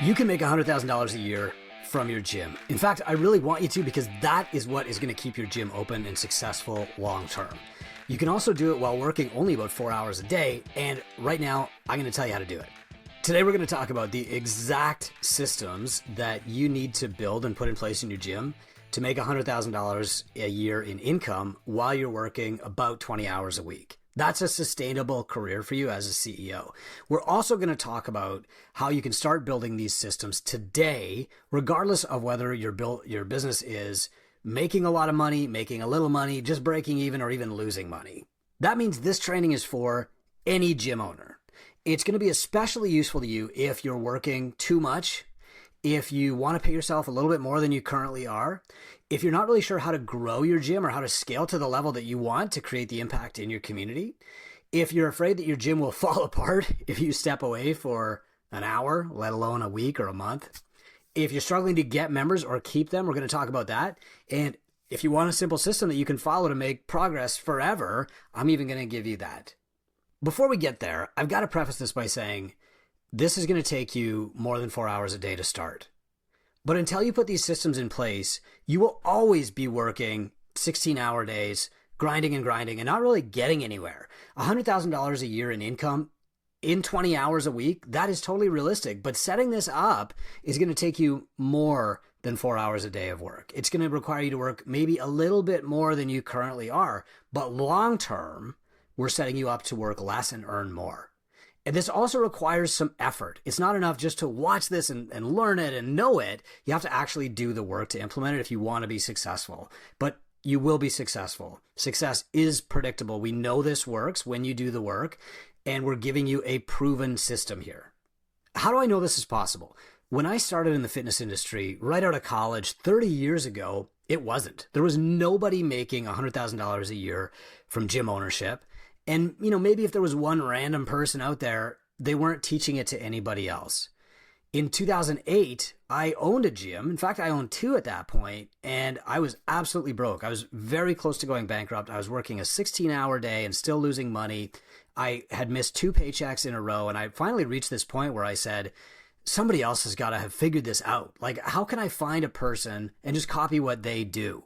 You can make $100,000 a year from your gym. In fact, I really want you to, because that is what is going to keep your gym open and successful long term. You can also do it while working only about 4 hours a day. And right now, I'm going to tell you how to do it. Today, we're going to talk about the exact systems that you need to build and put in place in your gym to make $100,000 a year in income while you're working about 20 hours a week. That's a sustainable career for you as a CEO. We're also going to talk about how you can start building these systems today, regardless of whether your business is making a lot of money, making a little money, just breaking even, or even losing money. That means this training is for any gym owner. It's going to be especially useful to you if you're working too much, if you want to pay yourself a little bit more than you currently are, if you're not really sure how to grow your gym or how to scale to the level that you want to create the impact in your community, if you're afraid that your gym will fall apart if you step away for an hour, let alone a week or a month, if you're struggling to get members or keep them, we're going to talk about that. And if you want a simple system that you can follow to make progress forever, I'm even going to give you that. Before we get there, I've got to preface this by saying this is going to take you more than 4 hours a day to start. But until you put these systems in place, you will always be working 16-hour days, grinding and not really getting anywhere. $100,000 a year in income in 20 hours a week, that is totally realistic. But setting this up is going to take you more than 4 hours a day of work. It's going to require you to work maybe a little bit more than you currently are. But long term, we're setting you up to work less and earn more. And this also requires some effort. It's not enough just to watch this and learn it and know it. You have to actually do the work to implement it if you want to be successful. But you will be successful. Success is predictable. We know this works when you do the work, and we're giving you a proven system here. How do I know this is possible? When I started in the fitness industry right out of college 30 years ago, it wasn't. There was nobody making $100,000 a year from gym ownership. And, maybe if there was one random person out there, they weren't teaching it to anybody else. In 2008, I owned a gym. In fact, I owned two at that point, and I was absolutely broke. I was very close to going bankrupt. I was working a 16-hour day and still losing money. I had missed 2 paychecks in a row, and I finally reached this point where I said, somebody else has got to have figured this out. Like, how can I find a person and just copy what they do?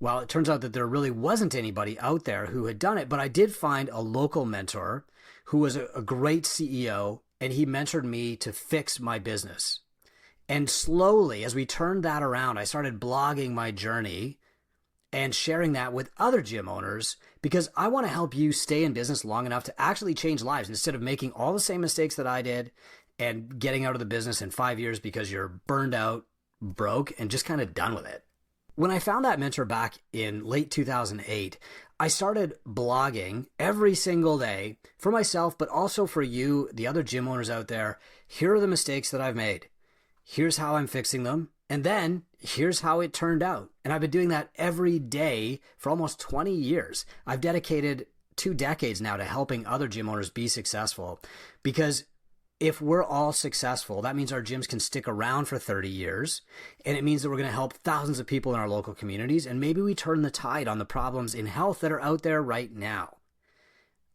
Well, it turns out that there really wasn't anybody out there who had done it, but I did find a local mentor who was a great CEO, and he mentored me to fix my business. And slowly, as we turned that around, I started blogging my journey and sharing that with other gym owners, because I want to help you stay in business long enough to actually change lives instead of making all the same mistakes that I did and getting out of the business in 5 years because you're burned out, broke, and just kind of done with it. When I found that mentor back in late 2008, I started blogging every single day for myself, but also for you, the other gym owners out there. Here are the mistakes that I've made. Here's how I'm fixing them. And then here's how it turned out. And I've been doing that every day for almost 20 years. I've dedicated 2 decades now to helping other gym owners be successful, because if we're all successful, that means our gyms can stick around for 30 years, and it means that we're going to help thousands of people in our local communities, and maybe we turn the tide on the problems in health that are out there right now.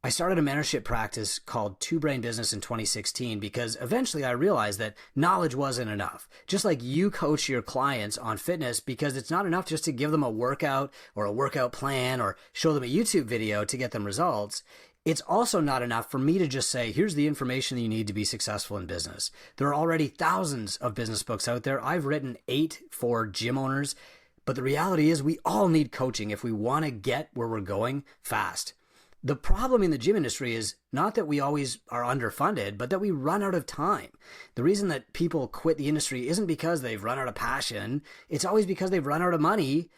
I started a mentorship practice called Two Brain Business in 2016 because eventually I realized that knowledge wasn't enough. Just like you coach your clients on fitness, because it's not enough just to give them a workout or a workout plan or show them a YouTube video to get them results. It's also not enough for me to just say, here's the information that you need to be successful in business. There are already thousands of business books out there. I've written 8 for gym owners, but the reality is we all need coaching if we want to get where we're going fast. The problem in the gym industry is not that we always are underfunded, but that we run out of time. The reason that people quit the industry isn't because they've run out of passion. It's always because they've run out of money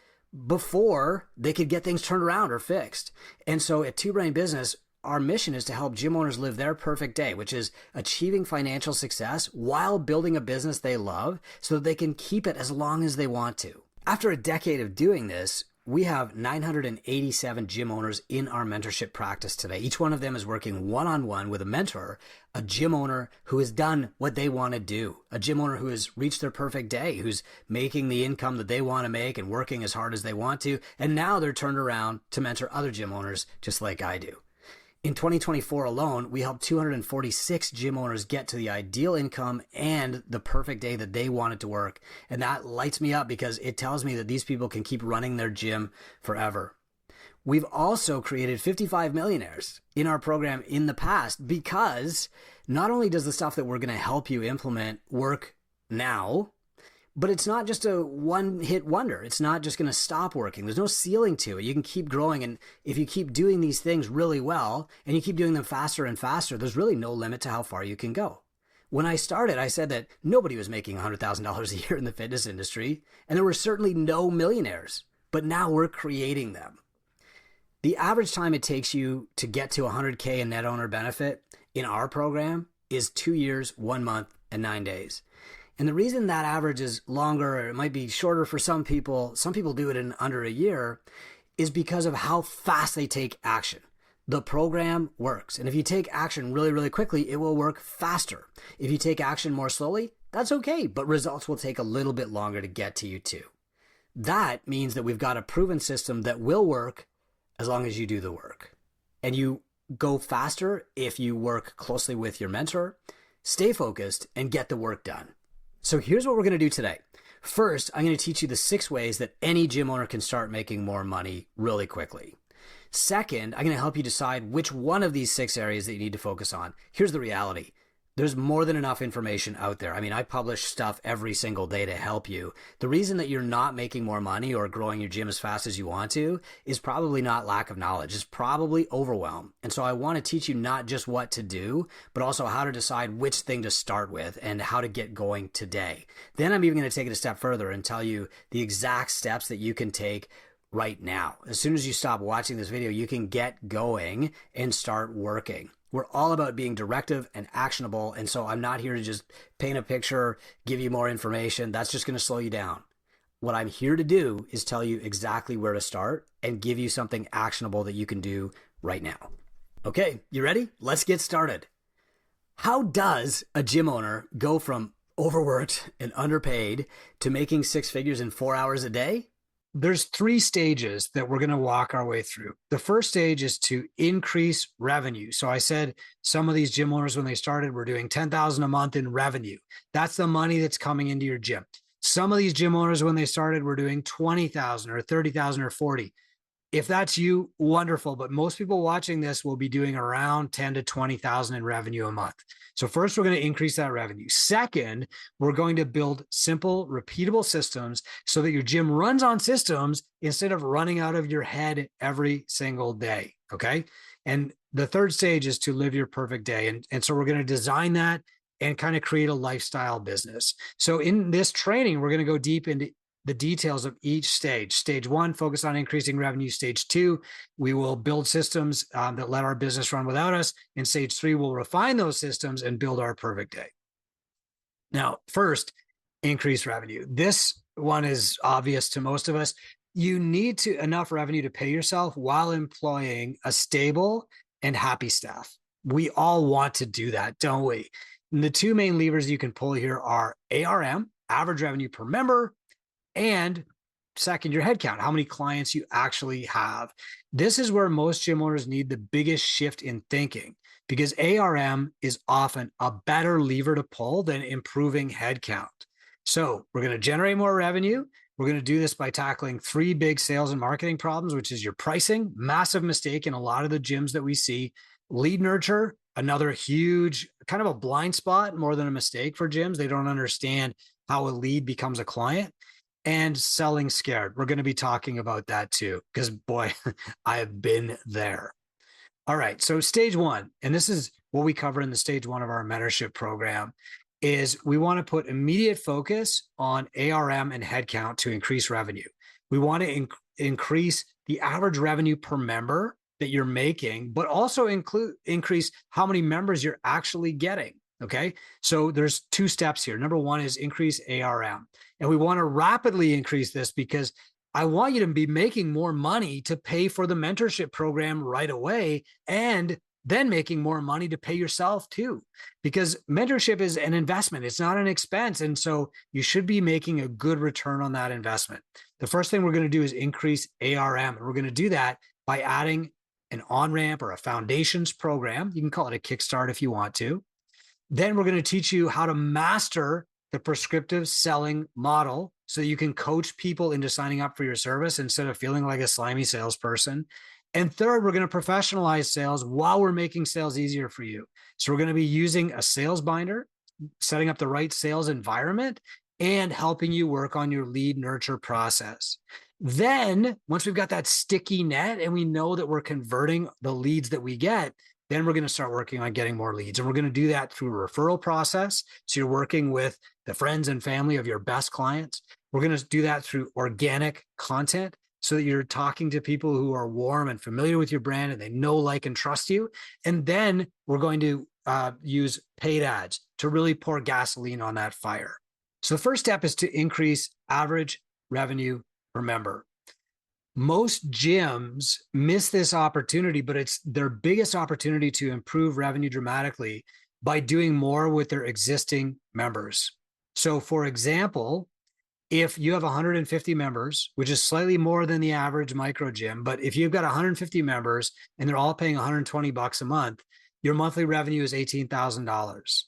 before they could get things turned around or fixed. And so at Two Brain Business, our mission is to help gym owners live their perfect day, which is achieving financial success while building a business they love so that they can keep it as long as they want to. After a decade of doing this, we have 987 gym owners in our mentorship practice today. Each one of them is working one-on-one with a mentor, a gym owner who has done what they want to do, a gym owner who has reached their perfect day, who's making the income that they want to make and working as hard as they want to, and now they're turned around to mentor other gym owners just like I do. In 2024 alone, we helped 246 gym owners get to the ideal income and the perfect day that they wanted to work. And that lights me up because it tells me that these people can keep running their gym forever. We've also created 55 millionaires in our program in the past because not only does the stuff that we're going to help you implement work now, but it's not just a one-hit wonder. It's not just going to stop working. There's no ceiling to it. You can keep growing. And if you keep doing these things really well and you keep doing them faster and faster, there's really no limit to how far you can go. When I started, I said that nobody was making $100,000 a year in the fitness industry, and there were certainly no millionaires. But now we're creating them. The average time it takes you to get to 100K in net owner benefit in our program is 2 years, 1 month, and 9 days. And the reason that average is longer, or it might be shorter for some people do it in under a year, is because of how fast they take action. The program works. And if you take action really, really quickly, it will work faster. If you take action more slowly, that's okay, but results will take a little bit longer to get to you too. That means that we've got a proven system that will work as long as you do the work. And you go faster if you work closely with your mentor, stay focused, and get the work done. So here's what we're going to do today. First, I'm going to teach you the 6 ways that any gym owner can start making more money really quickly. Second, I'm going to help you decide which one of these 6 areas that you need to focus on. Here's the reality. There's more than enough information out there. I mean, I publish stuff every single day to help you. The reason that you're not making more money or growing your gym as fast as you want to is probably not lack of knowledge. It's probably overwhelm. And so I want to teach you not just what to do, but also how to decide which thing to start with and how to get going today. Then I'm even going to take it a step further and tell you the exact steps that you can take right now. As soon as you stop watching this video, you can get going and start working. We're all about being directive and actionable. And so I'm not here to just paint a picture, give you more information. That's just going to slow you down. What I'm here to do is tell you exactly where to start and give you something actionable that you can do right now. Okay, you ready? Let's get started. How does a gym owner go from overworked and underpaid to making 6 figures in 4 hours a day? There's 3 stages that we're going to walk our way through. The first stage is to increase revenue. So I said some of these gym owners, when they started, were doing $10,000 a month in revenue. That's the money that's coming into your gym. Some of these gym owners, when they started, were doing $20,000 or $30,000 or $40,000. If that's you, wonderful. But most people watching this will be doing around $10,000 to $20,000 in revenue a month. So first, we're going to increase that revenue. Second, we're going to build simple, repeatable systems so that your gym runs on systems instead of running out of your head every single day. Okay. And the third stage is to live your perfect day. And so we're going to design that and kind of create a lifestyle business. So in this training, we're going to go deep into the details of each stage. Stage 1, focus on increasing revenue. Stage 2, we will build systems that let our business run without us. And stage 3, we'll refine those systems and build our perfect day. Now, first, increase revenue. This one is obvious to most of us. You need enough revenue to pay yourself while employing a stable and happy staff. We all want to do that, don't we? And the 2 main levers you can pull here are ARM, average revenue per member, and second, your headcount, how many clients you actually have. This is where most gym owners need the biggest shift in thinking because ARM is often a better lever to pull than improving headcount. So we're going to generate more revenue. We're going to do this by tackling 3 big sales and marketing problems, which is your pricing, massive mistake in a lot of the gyms that we see, lead nurture, another huge kind of a blind spot more than a mistake for gyms. They don't understand how a lead becomes a client. And selling scared. We're going to be talking about that too, because boy, I have been there. All right. So stage 1, and this is what we cover in the stage 1 of our mentorship program, is we want to put immediate focus on ARM and headcount to increase revenue. We want to increase the average revenue per member that you're making, but also increase how many members you're actually getting. Okay. So there's 2 steps here. Number 1 is increase ARM. And we want to rapidly increase this because I want you to be making more money to pay for the mentorship program right away and then making more money to pay yourself too, because mentorship is an investment. It's not an expense. And so you should be making a good return on that investment. The first thing we're going to do is increase ARM. And we're going to do that by adding an on-ramp or a foundations program. You can call it a kickstart if you want to. Then we're going to teach you how to master the prescriptive selling model so you can coach people into signing up for your service instead of feeling like a slimy salesperson. And third, we're going to professionalize sales while we're making sales easier for you. So we're going to be using a sales binder, setting up the right sales environment, and helping you work on your lead nurture process. Then once we've got that sticky net and we know that we're converting the leads that we get, then we're going to start working on getting more leads. And we're going to do that through a referral process. So you're working with the friends and family of your best clients. We're going to do that through organic content so that you're talking to people who are warm and familiar with your brand and they know, like, and trust you. And then we're going to use paid ads to really pour gasoline on that fire. So the first step is to increase average revenue per member. Most gyms miss this opportunity, but it's their biggest opportunity to improve revenue dramatically by doing more with their existing members. So for example, if you have 150 members, which is slightly more than the average micro gym, but if you've got 150 members and they're all paying $120 a month, your monthly revenue is $18,000.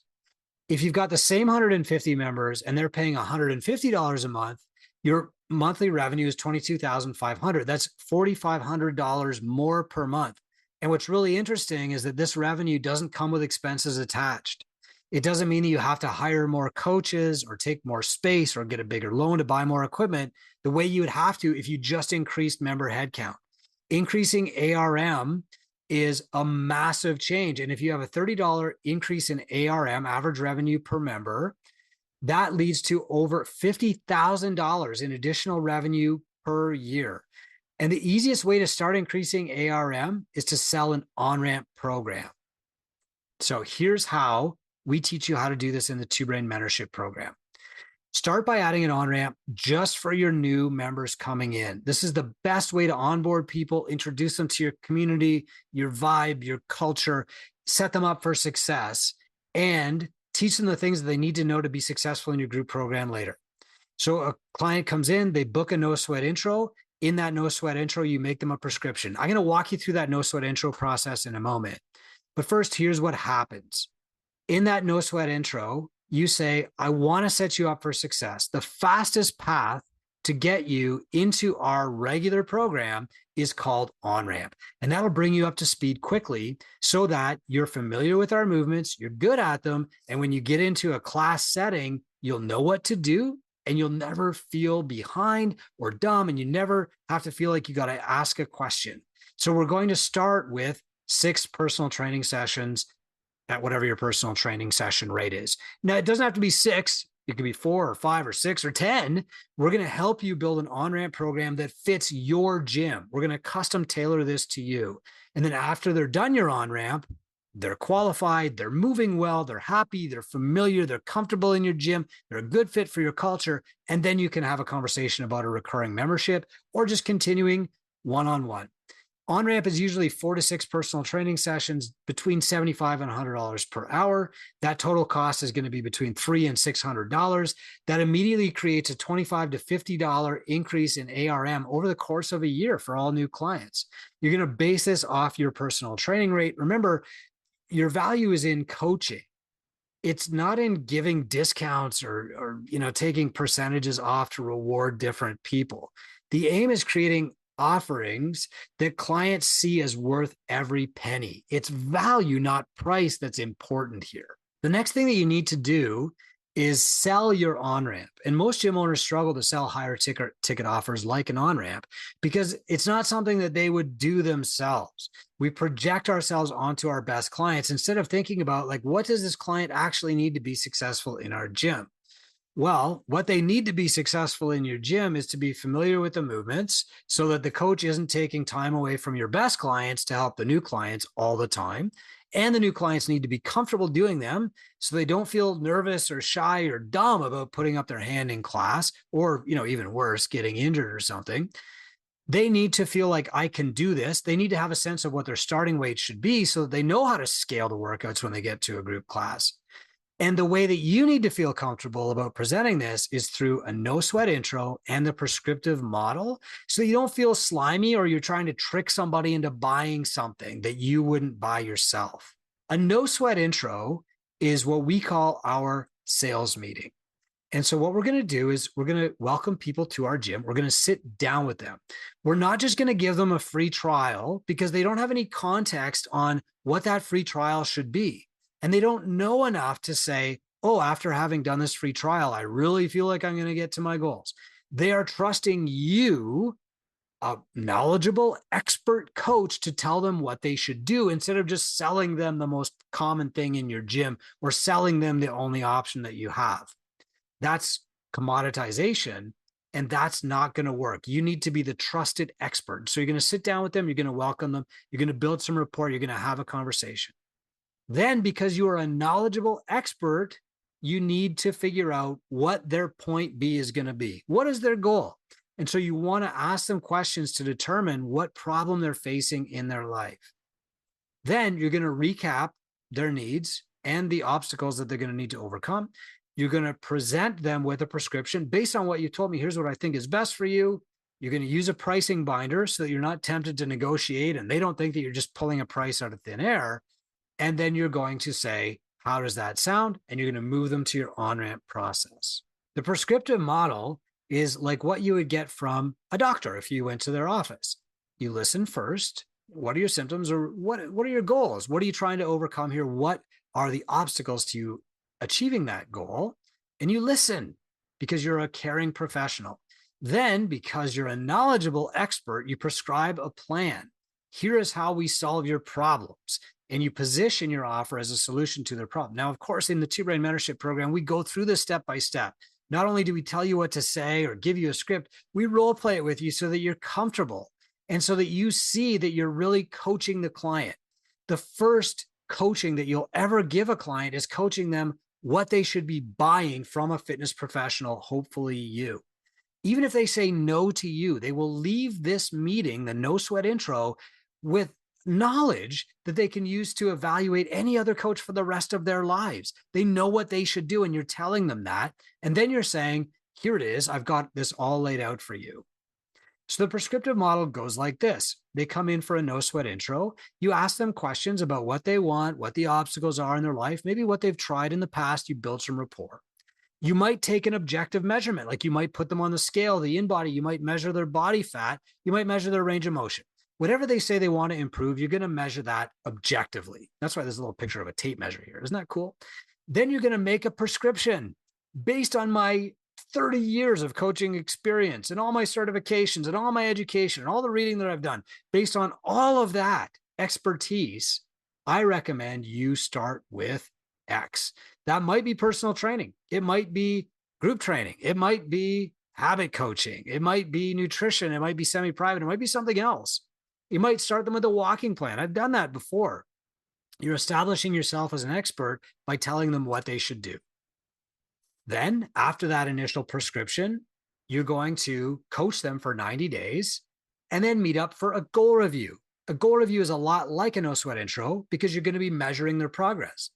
If you've got the same 150 members and they're paying $150 a month, your monthly revenue is $22,500. That's $4,500 more per month. And what's really interesting is that this revenue doesn't come with expenses attached. It doesn't mean that you have to hire more coaches or take more space or get a bigger loan to buy more equipment the way you would have to if you just increased member headcount. Increasing ARM is a massive change. And if you have a $30 increase in ARM, average revenue per member, that leads to over $50,000 in additional revenue per year. And the easiest way to start increasing ARM is to sell an on-ramp program. So here's how we teach you how to do this in the Two Brain Mentorship Program. Start by adding an on-ramp just for your new members coming in. This is the best way to onboard people, introduce them to your community, your vibe, your culture, set them up for success, and teach them the things that they need to know to be successful in your group program later. So a client comes in, they book a no sweat intro. In that no sweat intro, you make them a prescription. I'm going to walk you through that no sweat intro process in a moment. But first, here's what happens. In that no sweat intro, you say, I want to set you up for success. The fastest path to get you into our regular program is called on-ramp. And that'll bring you up to speed quickly so that you're familiar with our movements, you're good at them. And when you get into a class setting, you'll know what to do and you'll never feel behind or dumb. And you never have to feel like you got to ask a question. So we're going to start with 6 personal training sessions at whatever your personal training session rate is. Now, it doesn't have to be 6. It could be 4 or 5 or 6 or 10. We're going to help you build an on-ramp program that fits your gym. We're going to custom tailor this to you. And then after they're done your on-ramp, they're qualified, they're moving well, they're happy, they're familiar, they're comfortable in your gym, they're a good fit for your culture. And then you can have a conversation about a recurring membership or just continuing one-on-one. On-ramp is usually 4 to 6 personal training sessions between $75 and $100 per hour. That total cost is going to be between $300 and $600. That immediately creates a $25 to $50 increase in ARM over the course of a year for all new clients. You're going to base this off your personal training rate. Remember, your value is in coaching. It's not in giving discounts or taking percentages off to reward different people. The aim is creating offerings that clients see as worth every penny. It's value, not price, that's important here. The next thing that you need to do is sell your on-ramp. And most gym owners struggle to sell higher ticket offers like an on-ramp because it's not something that they would do themselves. We project ourselves onto our best clients instead of thinking about, like, what does this client actually need to be successful in our gym? Well, what they need to be successful in your gym is to be familiar with the movements so that the coach isn't taking time away from your best clients to help the new clients all the time. And the new clients need to be comfortable doing them so they don't feel nervous or shy or dumb about putting up their hand in class or, even worse, getting injured or something. They need to feel like, I can do this. They need to have a sense of what their starting weight should be so that they know how to scale the workouts when they get to a group class. And the way that you need to feel comfortable about presenting this is through a no sweat intro and the prescriptive model. So you don't feel slimy or you're trying to trick somebody into buying something that you wouldn't buy yourself. A no sweat intro is what we call our sales meeting. And so what we're going to do is we're going to welcome people to our gym. We're going to sit down with them. We're not just going to give them a free trial because they don't have any context on what that free trial should be. And they don't know enough to say, oh, after having done this free trial, I really feel like I'm going to get to my goals. They are trusting you, a knowledgeable expert coach, to tell them what they should do instead of just selling them the most common thing in your gym or selling them the only option that you have. That's commoditization, and that's not going to work. You need to be the trusted expert. So you're going to sit down with them, you're going to welcome them, you're going to build some rapport, you're going to have a conversation. Then, because you are a knowledgeable expert, you need to figure out what their point B is going to be. What is their goal? And so you want to ask them questions to determine what problem they're facing in their life. Then you're going to recap their needs and the obstacles that they're going to need to overcome. You're going to present them with a prescription based on what you told me. Here's what I think is best for you. You're going to use a pricing binder so that you're not tempted to negotiate and they don't think that you're just pulling a price out of thin air. And then you're going to say, how does that sound? And you're going to move them to your on-ramp process. The prescriptive model is like what you would get from a doctor if you went to their office. You listen first. What are your symptoms, or what are your goals? What are you trying to overcome here? What are the obstacles to you achieving that goal? And you listen because you're a caring professional. Then, because you're a knowledgeable expert, you prescribe a plan. Here is how we solve your problems. And you position your offer as a solution to their problem. Now, of course, in the Two Brain Mentorship Program, we go through this step by step. Not only do we tell you what to say or give you a script, we role play it with you so that you're comfortable and so that you see that you're really coaching the client. The first coaching that you'll ever give a client is coaching them what they should be buying from a fitness professional, hopefully you. Even if they say no to you, they will leave this meeting, the no sweat intro, with knowledge that they can use to evaluate any other coach for the rest of their lives. They know what they should do, and you're telling them that. And then you're saying, here it is, I've got this all laid out for you. So the prescriptive model goes like this. They come in for a no sweat intro. You ask them questions about what they want, what the obstacles are in their life, maybe what they've tried in the past. You build some rapport. You might take an objective measurement, like you might put them on the scale, the in-body, you might measure their body fat, you might measure their range of motion. Whatever they say they want to improve, you're going to measure that objectively. That's why there's a little picture of a tape measure here. Isn't that cool? Then you're going to make a prescription based on my 30 years of coaching experience and all my certifications and all my education and all the reading that I've done. Based on all of that expertise, I recommend you start with X. That might be personal training. It might be group training. It might be habit coaching. It might be nutrition. It might be semi-private. It might be something else. You might start them with a walking plan. I've done that before. You're establishing yourself as an expert by telling them what they should do. Then, after that initial prescription, you're going to coach them for 90 days and then meet up for a goal review. A goal review is a lot like a no sweat intro because you're going to be measuring their progress.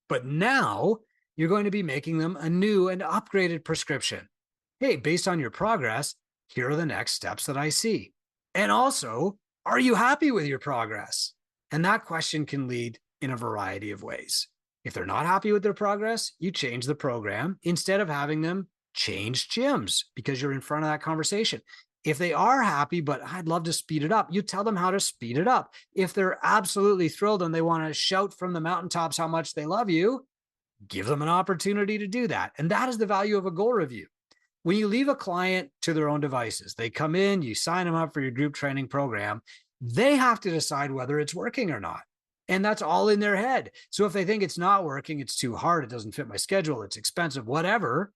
But now you're going to be making them a new and upgraded prescription. Hey, based on your progress, here are the next steps that I see. And also, are you happy with your progress? And that question can lead in a variety of ways. If they're not happy with their progress, you change the program instead of having them change gyms because you're in front of that conversation. If they are happy, but I'd love to speed it up, you tell them how to speed it up. If they're absolutely thrilled and they want to shout from the mountaintops how much they love you, give them an opportunity to do that. And that is the value of a goal review. When you leave a client to their own devices, they come in, you sign them up for your group training program, they have to decide whether it's working or not. And that's all in their head. So if they think it's not working, it's too hard, it doesn't fit my schedule, it's expensive, whatever,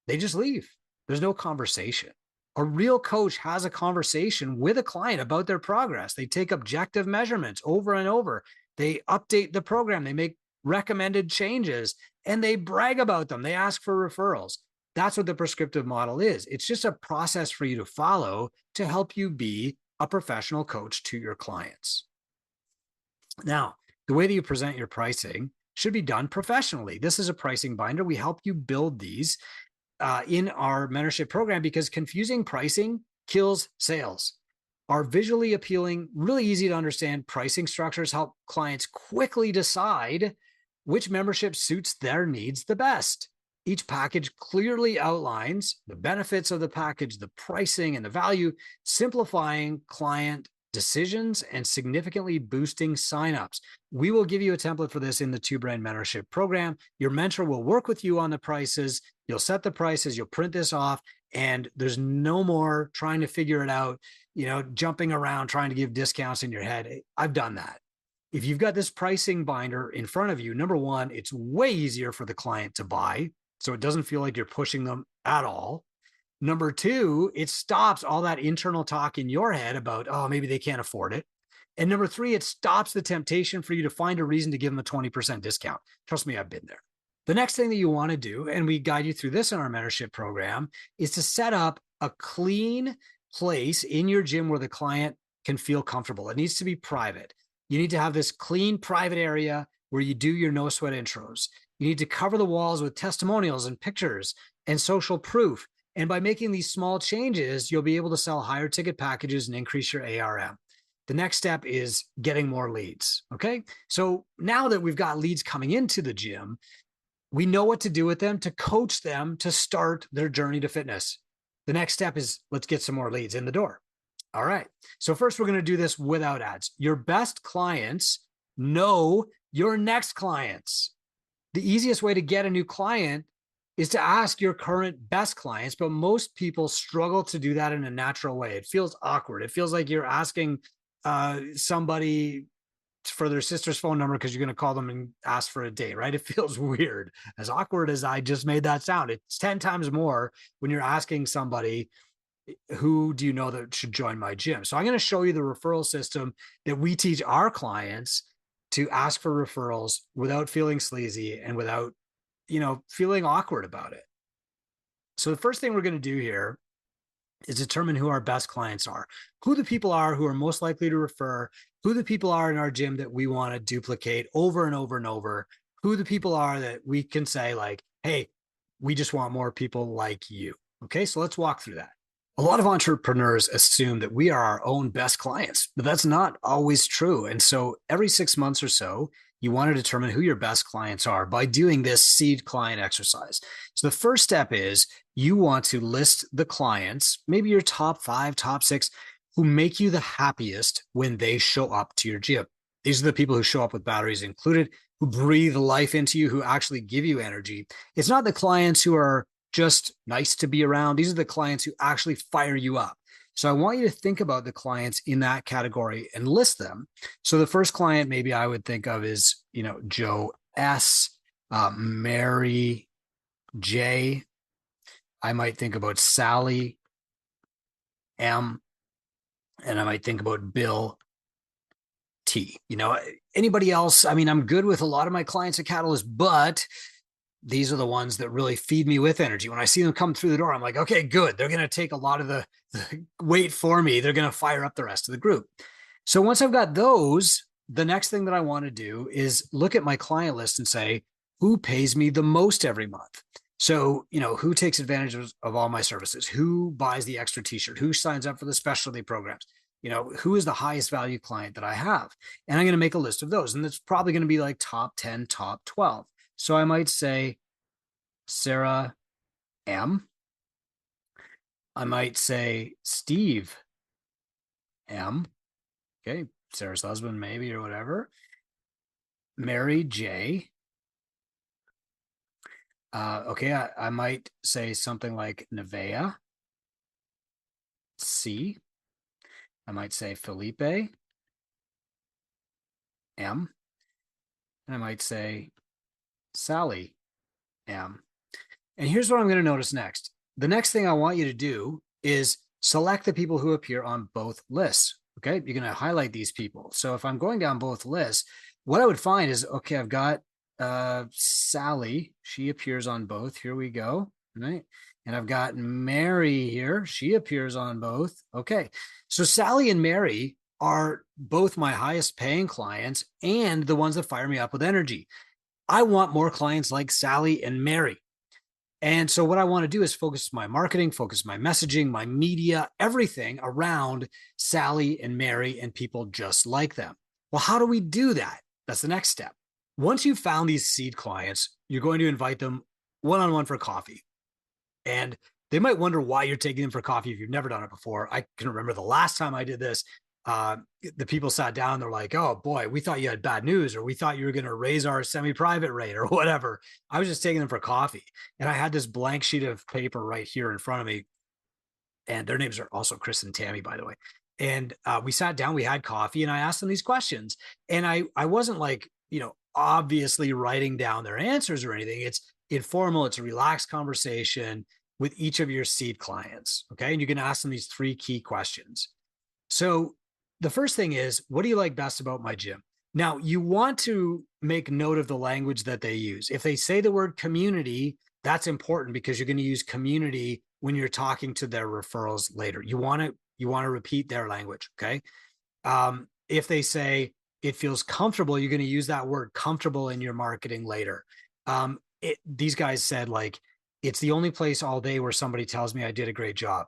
they just leave. There's no conversation. A real coach has a conversation with a client about their progress. They take objective measurements over and over. They update the program. They make recommended changes and they brag about them. They ask for referrals. That's what the prescriptive model is. It's just a process for you to follow to help you be a professional coach to your clients. Now, the way that you present your pricing should be done professionally. This is a pricing binder. We help you build these in our mentorship program because confusing pricing kills sales. Our visually appealing, really easy to understand pricing structures help clients quickly decide which membership suits their needs the best. Each package clearly outlines the benefits of the package, the pricing, and the value, simplifying client decisions and significantly boosting signups. We will give you a template for this in the Two Brain Mentorship Program. Your mentor will work with you on the prices. You'll set the prices, you'll print this off, and there's no more trying to figure it out, jumping around, trying to give discounts in your head. I've done that. If you've got this pricing binder in front of you, number one, it's way easier for the client to buy. So it doesn't feel like you're pushing them at all. Number two, it stops all that internal talk in your head about, oh, maybe they can't afford it. And number three, it stops the temptation for you to find a reason to give them a 20% discount. Trust me, I've been there. The next thing that you want to do, and we guide you through this in our mentorship program, is to set up a clean place in your gym where the client can feel comfortable. It needs to be private. You need to have this clean private area where you do your no sweat intros. You need to cover the walls with testimonials and pictures and social proof. And by making these small changes, you'll be able to sell higher ticket packages and increase your ARM. The next step is getting more leads. Okay. So now that we've got leads coming into the gym, we know what to do with them to coach them to start their journey to fitness. The next step is let's get some more leads in the door. All right. So first, we're going to do this without ads. Your best clients know your next clients. The easiest way to get a new client is to ask your current best clients, but most people struggle to do that in a natural way. It feels awkward. It feels like you're asking somebody for their sister's phone number because you're going to call them and ask for a date, right? It feels weird. As awkward as I just made that sound, it's 10 times more when you're asking somebody, who do you know that should join my gym? So I'm going to show you the referral system that we teach our clients to ask for referrals without feeling sleazy and without, feeling awkward about it. So the first thing we're going to do here is determine who our best clients are, who the people are who are most likely to refer, who the people are in our gym that we want to duplicate over and over and over, who the people are that we can say like, hey, we just want more people like you. Okay, so let's walk through that. A lot of entrepreneurs assume that we are our own best clients, but that's not always true. And so every 6 months or so, you want to determine who your best clients are by doing this seed client exercise. So the first step is you want to list the clients, maybe your top 5, top 6, who make you the happiest when they show up to your gym. These are the people who show up with batteries included, who breathe life into you, who actually give you energy. It's not the clients who are just nice to be around. These are the clients who actually fire you up. So I want you to think about the clients in that category and list them. So the first client maybe I would think of is, Joe S, Mary J. I might think about Sally M, and I might think about Bill T. Anybody else? I mean, I'm good with a lot of my clients at Catalyst, but these are the ones that really feed me with energy. When I see them come through the door, I'm like, okay, good. They're going to take a lot of the weight for me. They're going to fire up the rest of the group. So once I've got those, the next thing that I want to do is look at my client list and say, who pays me the most every month? So, who takes advantage of all my services? Who buys the extra t-shirt? Who signs up for the specialty programs? Who is the highest value client that I have? And I'm going to make a list of those. And it's probably going to be like top 10, top 12. So I might say Sarah M. I might say Steve M. Okay, Sarah's husband maybe or whatever. Mary J. Okay, I might say something like Nevea C. I might say Felipe M. And I might say Sally M. And here's what I'm going to notice next. The next thing I want you to do is select the people who appear on both lists. Okay, you're going to highlight these people. So if I'm going down both lists, what I would find is, okay, I've got Sally. She appears on both. Here we go. Right. And I've got Mary here. She appears on both. Okay. So Sally and Mary are both my highest paying clients and the ones that fire me up with energy. I want more clients like Sally and Mary. And so what I want to do is focus my marketing, focus my messaging, my media, everything around Sally and Mary and people just like them. Well, how do we do that? That's the next step. Once you've found these seed clients, you're going to invite them one-on-one for coffee. And they might wonder why you're taking them for coffee if you've never done it before. I can remember the last time I did this, the people sat down, they're like, oh boy, we thought you had bad news, or we thought you were going to raise our semi-private rate or whatever. I was just taking them for coffee. And I had this blank sheet of paper right here in front of me. And their names are also Chris and Tammy, by the way. And we sat down, we had coffee, and I asked them these questions. And I wasn't like, obviously writing down their answers or anything. It's informal. It's a relaxed conversation with each of your seed clients. Okay. And you can ask them these 3 key questions. So the first thing is, what do you like best about my gym? Now, you want to make note of the language that they use. If they say the word community, that's important because you're going to use community when you're talking to their referrals later. You want to repeat their language. Okay. If they say it feels comfortable, you're going to use that word comfortable in your marketing later. These guys said, like, it's the only place all day where somebody tells me I did a great job.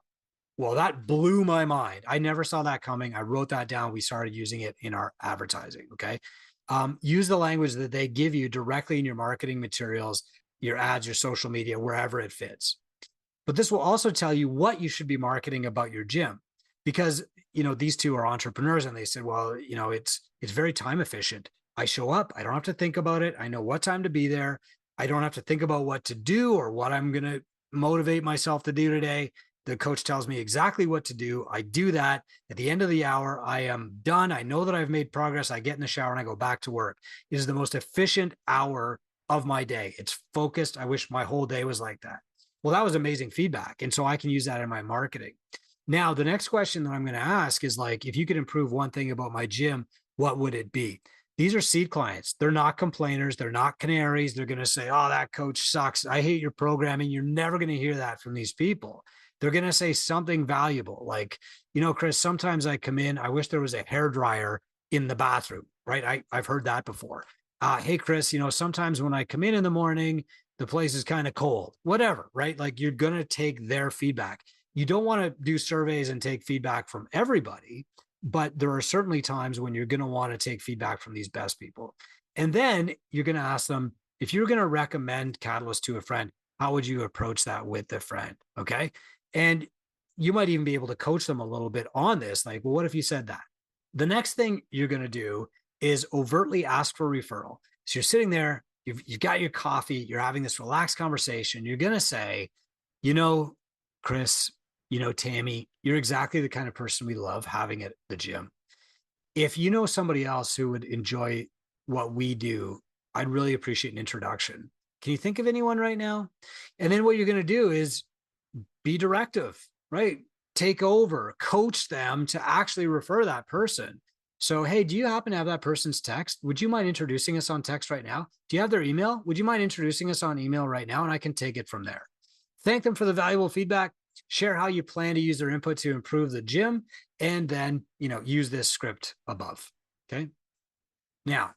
Well, that blew my mind. I never saw that coming. I wrote that down. We started using it in our advertising. Okay. Use the language that they give you directly in your marketing materials, your ads, your social media, wherever it fits. But this will also tell you what you should be marketing about your gym, because, these two are entrepreneurs and they said, well, it's very time efficient. I show up. I don't have to think about it. I know what time to be there. I don't have to think about what to do or what I'm going to motivate myself to do today. The coach tells me exactly what to do. I do that. At the end of the hour, I am done. I know that I've made progress. I get in the shower and I go back to work. It is the most efficient hour of my day. It's focused. I wish my whole day was like that. Well, that was amazing feedback. And so I can use that in my marketing. Now, the next question that I'm going to ask is, like, if you could improve one thing about my gym, what would it be? These are seed clients. They're not complainers. They're not canaries. They're going to say, oh, that coach sucks. I hate your programming. You're never going to hear that from these people. They're going to say something valuable. Like, Chris, sometimes I come in, I wish there was a hairdryer in the bathroom, right? I've heard that before. Hey, Chris, sometimes when I come in the morning, the place is kind of cold, whatever, right? Like, you're going to take their feedback. You don't want to do surveys and take feedback from everybody, but there are certainly times when you're going to want to take feedback from these best people. And then you're going to ask them, if you're going to recommend Catalyst to a friend, how would you approach that with the friend? Okay. And you might even be able to coach them a little bit on this. Like, well, what if you said that? The next thing you're going to do is overtly ask for referral. So you're sitting there, you've got your coffee, you're having this relaxed conversation. You're going to say, Chris, Tammy, you're exactly the kind of person we love having at the gym. If you know somebody else who would enjoy what we do, I'd really appreciate an introduction. Can you think of anyone right now? And then what you're going to do is be directive, right? Take over, coach them to actually refer that person. So, hey, do you happen to have that person's text? Would you mind introducing us on text right now? Do you have their email? Would you mind introducing us on email right now? And I can take it from there. Thank them for the valuable feedback. Share how you plan to use their input to improve the gym, and then, use this script above. Okay. Now,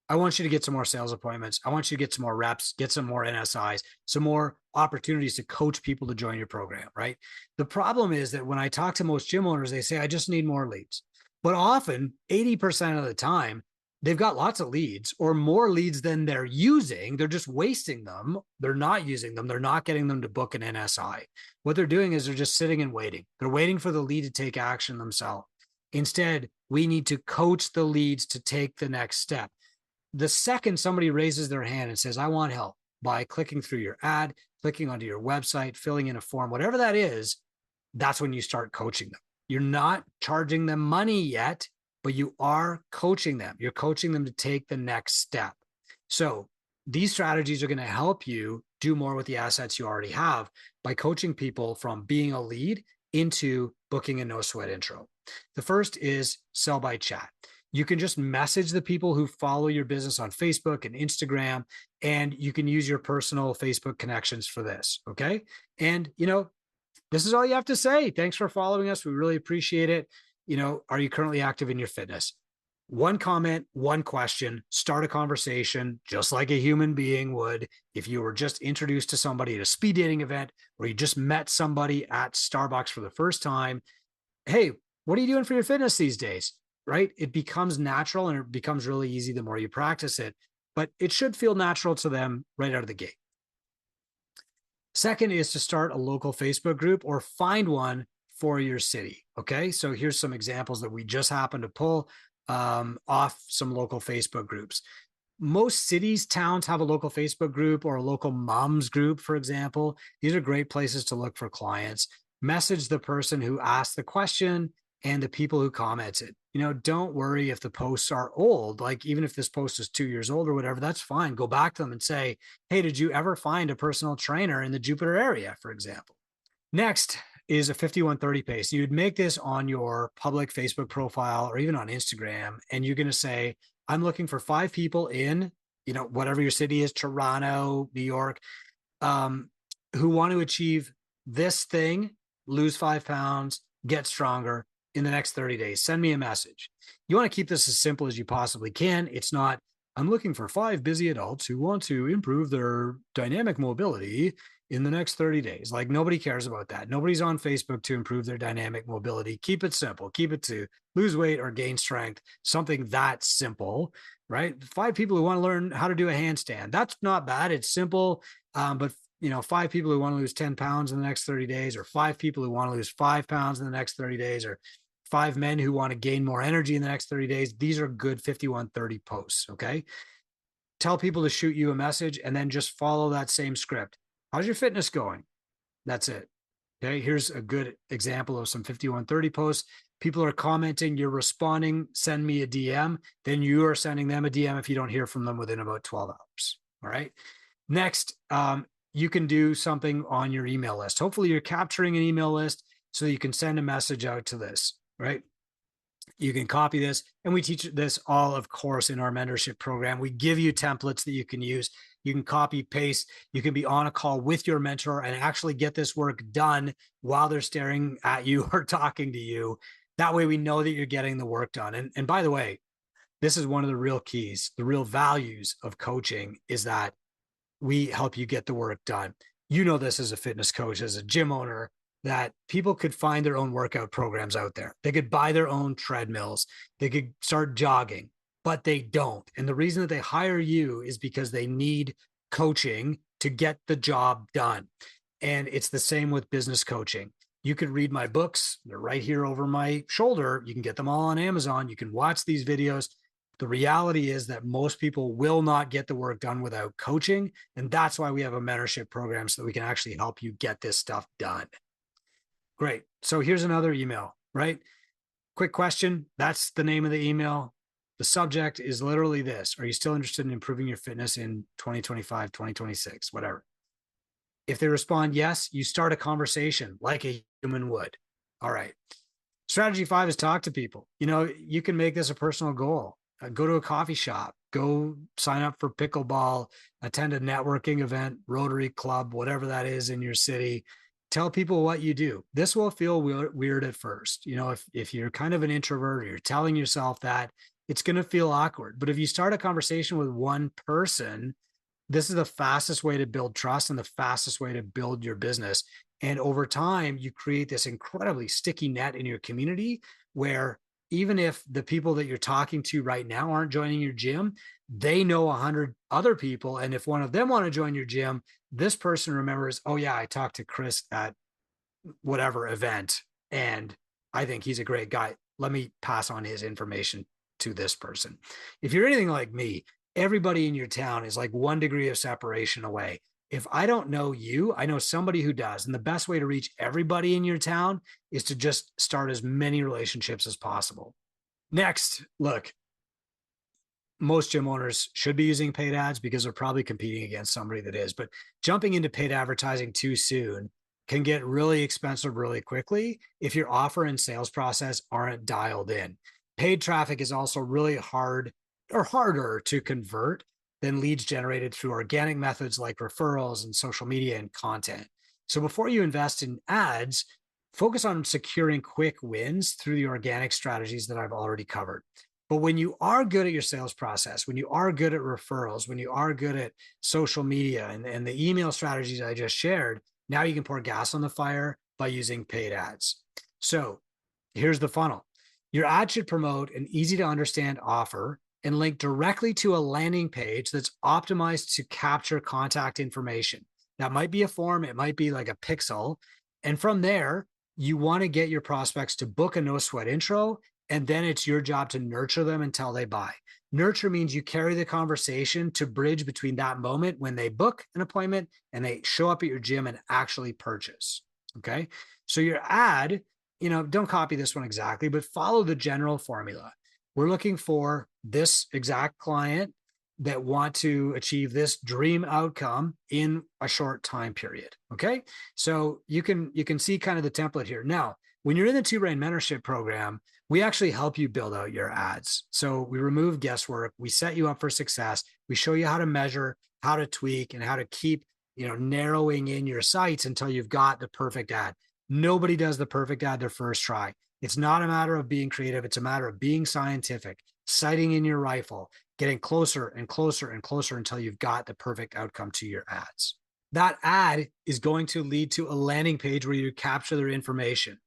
I want you to get some more sales appointments. I want you to get some more reps, get some more NSIs, some more opportunities to coach people to join your program, right? The problem is that when I talk to most gym owners, they say, I just need more leads. But often 80% of the time, they've got lots of leads, or more leads than they're using. They're just wasting them. They're not using them. They're not getting them to book an NSI. What they're doing is they're just sitting and waiting. They're waiting for the lead to take action themselves. Instead, we need to coach the leads to take the next step. The second somebody raises their hand and says, I want help, by clicking through your ad, clicking onto your website, filling in a form, whatever that is, that's when you start coaching them. You're not charging them money yet, but you are coaching them. You're coaching them to take the next step. So these strategies are going to help you do more with the assets you already have by coaching people from being a lead into booking a no sweat intro. The first is sell by chat. You can just message the people who follow your business on Facebook and Instagram, and you can use your personal Facebook connections for this. Okay. And, this is all you have to say. Thanks for following us. We really appreciate it. Are you currently active in your fitness? One comment, one question, start a conversation just like a human being would if you were just introduced to somebody at a speed dating event or you just met somebody at Starbucks for the first time. Hey, what are you doing for your fitness these days? Right? It becomes natural and it becomes really easy the more you practice it, but it should feel natural to them right out of the gate. Second is to start a local Facebook group or find one for your city. Okay. So here's some examples that we just happened to pull off some local Facebook groups. Most cities, towns have a local Facebook group or a local moms group, for example. These are great places to look for clients. Message the person who asked the question and the people who commented. Don't worry if the posts are old. Like, even if this post is 2 years old or whatever, that's fine. Go back to them and say, hey, did you ever find a personal trainer in the Jupiter area, for example? Next is a 5130 pace. You'd make this on your public Facebook profile or even on Instagram, and you're going to say, I'm looking for 5 people in, whatever your city is, Toronto, New York, who want to achieve this thing, lose 5 pounds, get stronger in the next 30 days. Send me a message. You want to keep this as simple as you possibly can. It's not, I'm looking for 5 busy adults who want to improve their dynamic mobility in the next 30 days. Like, nobody cares about that. Nobody's on Facebook to improve their dynamic mobility. Keep it simple. Keep it to lose weight or gain strength, something that simple, right? 5 people who want to learn how to do a handstand. That's not bad. It's simple. But 5 people who want to lose 10 pounds in the next 30 days, or 5 people who want to lose 5 pounds in the next 30 days, or 5 men who want to gain more energy in the next 30 days. These are good 5130 posts. Okay. Tell people to shoot you a message and then just follow that same script. How's your fitness going? That's it. Okay. Here's a good example of some 5130 posts. People are commenting, you're responding, send me a DM. Then you are sending them a DM if you don't hear from them within about 12 hours. All right. Next, you can do something on your email list. Hopefully you're capturing an email list so you can send a message out to this, right? You can copy this, and we teach this all, of course, in our mentorship program. We give you templates that you can use. You can copy, paste. You can be on a call with your mentor and actually get this work done while they're staring at you or talking to you. That way we know that you're getting the work done. And by the way, this is one of the real keys, the real values of coaching is that we help you get the work done. This as a fitness coach, as a gym owner, that people could find their own workout programs out there. They could buy their own treadmills. They could start jogging, but they don't. And the reason that they hire you is because they need coaching to get the job done. And it's the same with business coaching. You could read my books. They're right here over my shoulder. You can get them all on Amazon. You can watch these videos. The reality is that most people will not get the work done without coaching. And that's why we have a mentorship program, so that we can actually help you get this stuff done. Great. So here's another email, right? Quick question. That's the name of the email. The subject is literally this. Are you still interested in improving your fitness in 2025, 2026, whatever? If they respond yes, you start a conversation like a human would. All right. Strategy 5 is talk to people. You can make this a personal goal. Go to a coffee shop, go sign up for pickleball, attend a networking event, Rotary Club, whatever that is in your city. Tell people what you do. This will feel weird at first. If you're kind of an introvert or you're telling yourself that, it's going to feel awkward. But if you start a conversation with one person, this is the fastest way to build trust and the fastest way to build your business. And over time, you create this incredibly sticky net in your community where even if the people that you're talking to right now aren't joining your gym, they know 100 other people. And if one of them want to join your gym, this person remembers, oh yeah, I talked to Chris at whatever event, and I think he's a great guy. Let me pass on his information to this person. If you're anything like me, everybody in your town is like 1 degree of separation away. If I don't know you, I know somebody who does. And the best way to reach everybody in your town is to just start as many relationships as possible. Next, look, most gym owners should be using paid ads because they're probably competing against somebody that is. But jumping into paid advertising too soon can get really expensive really quickly if your offer and sales process aren't dialed in. Paid traffic is also really hard or harder to convert than leads generated through organic methods like referrals and social media and content. So before you invest in ads, focus on securing quick wins through the organic strategies that I've already covered. But when you are good at your sales process, when you are good at referrals, when you are good at social media and the email strategies I just shared, now you can pour gas on the fire by using paid ads. So here's the funnel. Your ad should promote an easy to understand offer and link directly to a landing page that's optimized to capture contact information. That might be a form, it might be like a pixel. And from there, you want to get your prospects to book a no sweat intro. And then it's your job to nurture them until they buy. Nurture means you carry the conversation to bridge between that moment when they book an appointment and they show up at your gym and actually purchase. Okay. So your ad, don't copy this one exactly, but follow the general formula. We're looking for this exact client that want to achieve this dream outcome in a short time period. Okay. So you can see kind of the template here. Now, when you're in the Two Brain Mentorship Program, we actually help you build out your ads. So we remove guesswork. We set you up for success. We show you how to measure, how to tweak, and how to keep, narrowing in your sights until you've got the perfect ad. Nobody does the perfect ad their first try. It's not a matter of being creative. It's a matter of being scientific, sighting in your rifle, getting closer and closer and closer until you've got the perfect outcome to your ads. That ad is going to lead to a landing page where you capture their information.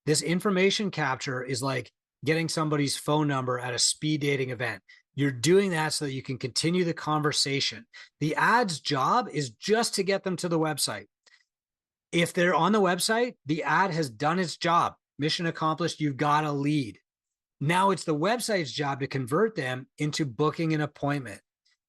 This information capture is like getting somebody's phone number at a speed dating event. You're doing that so that you can continue the conversation. The ad's job is just to get them to the website. If they're on the website, the ad has done its job. Mission accomplished. You've got a lead. Now it's the website's job to convert them into booking an appointment.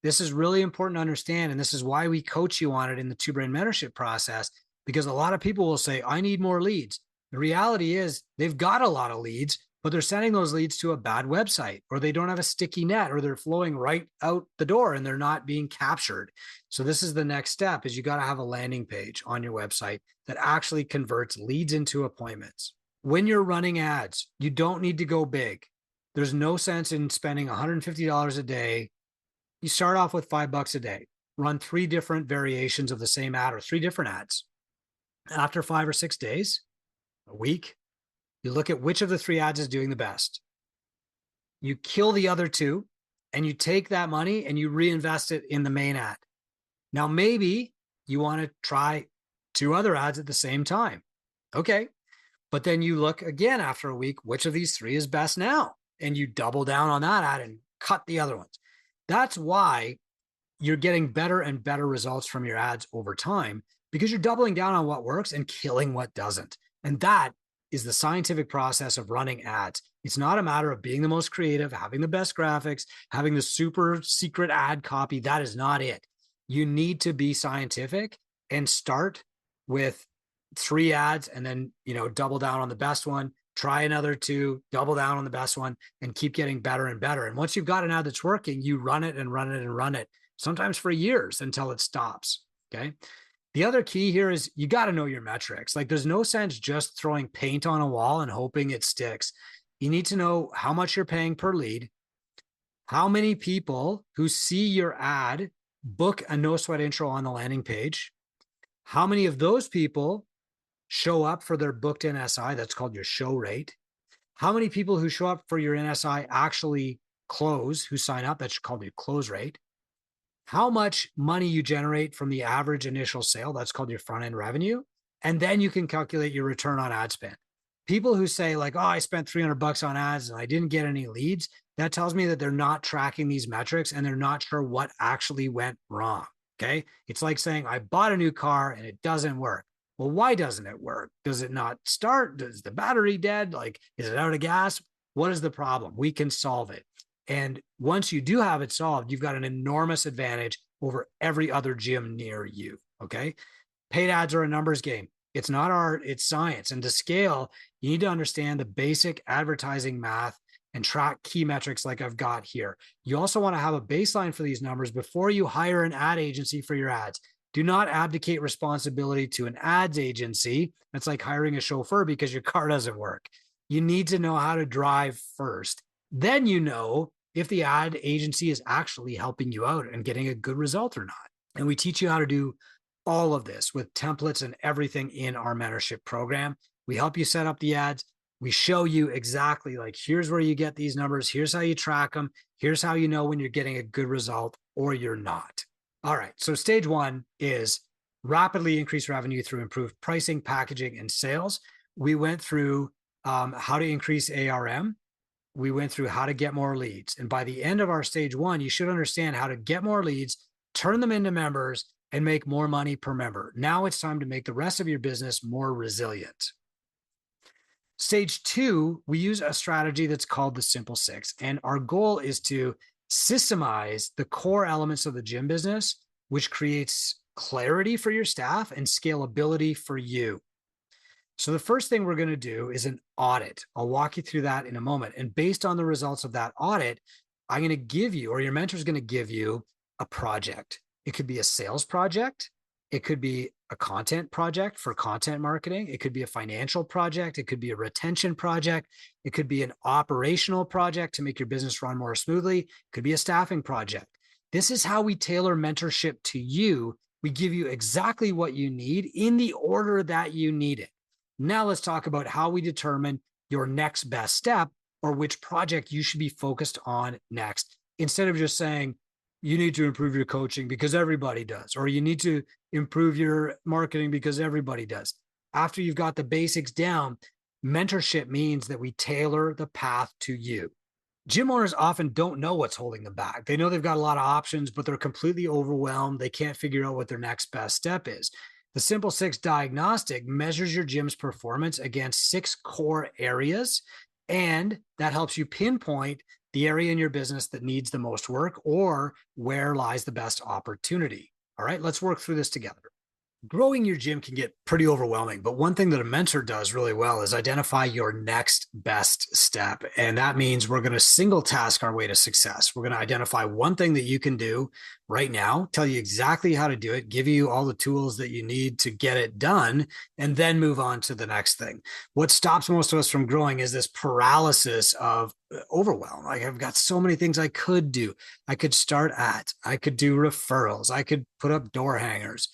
This is really important to understand. And this is why we coach you on it in the Two Brain Mentorship process, because a lot of people will say, I need more leads. The reality is they've got a lot of leads, but they're sending those leads to a bad website, or they don't have a sticky net, or they're flowing right out the door and they're not being captured. So this is the next step, is you got to have a landing page on your website that actually converts leads into appointments. When you're running ads, you don't need to go big. There's no sense in spending $150 a day. You start off with $5 a day, run 3 different variations of the same ad or 3 different ads. After 5 or 6 days, a week, you look at which of the 3 ads is doing the best. You kill the other 2 and you take that money and you reinvest it in the main ad. Now, maybe you want to try 2 other ads at the same time. Okay. But then you look again after a week, which of these 3 is best now? And you double down on that ad and cut the other ones. That's why you're getting better and better results from your ads over time, because you're doubling down on what works and killing what doesn't. And that is the scientific process of running ads. It's not a matter of being the most creative, having the best graphics, having the super secret ad copy. That is not it. You need to be scientific and start with 3 ads and then, double down on the best one, try another 2, double down on the best one, and keep getting better and better. And once you've got an ad that's working, you run it and run it and run it, sometimes for years until it stops. Okay. The other key here is you got to know your metrics. Like, there's no sense just throwing paint on a wall and hoping it sticks. You need to know how much you're paying per lead, how many people who see your ad book a no sweat intro on the landing page, how many of those people show up for their booked NSI. That's called your show rate. How many people who show up for your NSI actually close, who sign up? That's called your close rate. How much money you generate from the average initial sale? That's called your front end revenue. And then you can calculate your return on ad spend. People who say like, oh, I spent $300 on ads and I didn't get any leads, that tells me that they're not tracking these metrics and they're not sure what actually went wrong. Okay. It's like saying I bought a new car and it doesn't work. Well, why doesn't it work? Does it not start? Is the battery dead? Like, is it out of gas? What is the problem? We can solve it. And once you do have it solved, you've got an enormous advantage over every other gym near you. Okay. Paid ads are a numbers game. It's not art, it's science. And to scale, you need to understand the basic advertising math and track key metrics like I've got here. You also want to have a baseline for these numbers before you hire an ad agency for your ads. Do not abdicate responsibility to an ads agency. That's like hiring a chauffeur because your car doesn't work. You need to know how to drive first. Then you know if the ad agency is actually helping you out and getting a good result or not. And we teach you how to do all of this with templates and everything in our mentorship program. We help you set up the ads. We show you exactly like, here's where you get these numbers. Here's how you track them. Here's how you know when you're getting a good result or you're not. All right. So stage one is rapidly increase revenue through improved pricing, packaging, and sales. We went through how to increase ARM. We went through how to get more leads. And by the end of our stage one, you should understand how to get more leads, turn them into members, and make more money per member. Now it's time to make the rest of your business more resilient. Stage two, we use a strategy that's called the Simple Six. And our goal is to systemize the core elements of the gym business, which creates clarity for your staff and scalability for you. So the first thing we're going to do is an audit. I'll walk you through that in a moment. And based on the results of that audit, I'm going to give you, or your mentor is going to give you, a project. It could be a sales project. It could be a content project for content marketing. It could be a financial project. It could be a retention project. It could be an operational project to make your business run more smoothly. It could be a staffing project. This is how we tailor mentorship to you. We give you exactly what you need in the order that you need it. Now let's talk about how we determine your next best step or which project you should be focused on next, instead of just saying, you need to improve your coaching because everybody does, or you need to improve your marketing because everybody does. After you've got the basics down, mentorship means that we tailor the path to you. Gym owners often don't know what's holding them back. They know they've got a lot of options, but they're completely overwhelmed. They can't figure out what their next best step is. The Simple Six diagnostic measures your gym's performance against 6 core areas, and that helps you pinpoint the area in your business that needs the most work or where lies the best opportunity. All right, let's work through this together. Growing your gym can get pretty overwhelming, but one thing that a mentor does really well is identify your next best step. And that means we're going to single task our way to success. We're going to identify one thing that you can do right now, tell you exactly how to do it, give you all the tools that you need to get it done, and then move on to the next thing. What stops most of us from growing is this paralysis of overwhelm. Like, I've got so many things I could do. I could start at, I could do referrals, I could put up door hangers.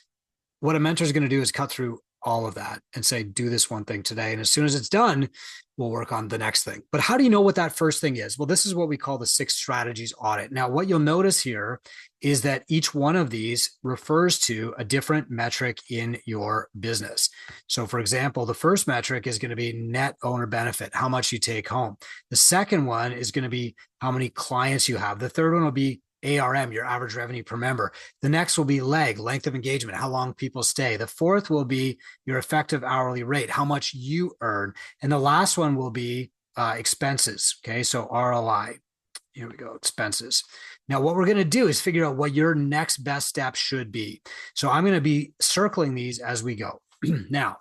What a mentor is going to do is cut through all of that and say, do this one thing today. And as soon as it's done, we'll work on the next thing. But how do you know what that first thing is? Well, this is what we call the 6 strategies audit. Now, what you'll notice here is that each one of these refers to a different metric in your business. So for example, the first metric is going to be net owner benefit, how much you take home. The second one is going to be how many clients you have. The third one will be ARM, your average revenue per member. The next will be length of engagement, how long people stay. The fourth will be your effective hourly rate, how much you earn. And the last one will be expenses. Okay, so ROI. Here we go, expenses. Now, what we're going to do is figure out what your next best step should be. So I'm going to be circling these as we go. Now,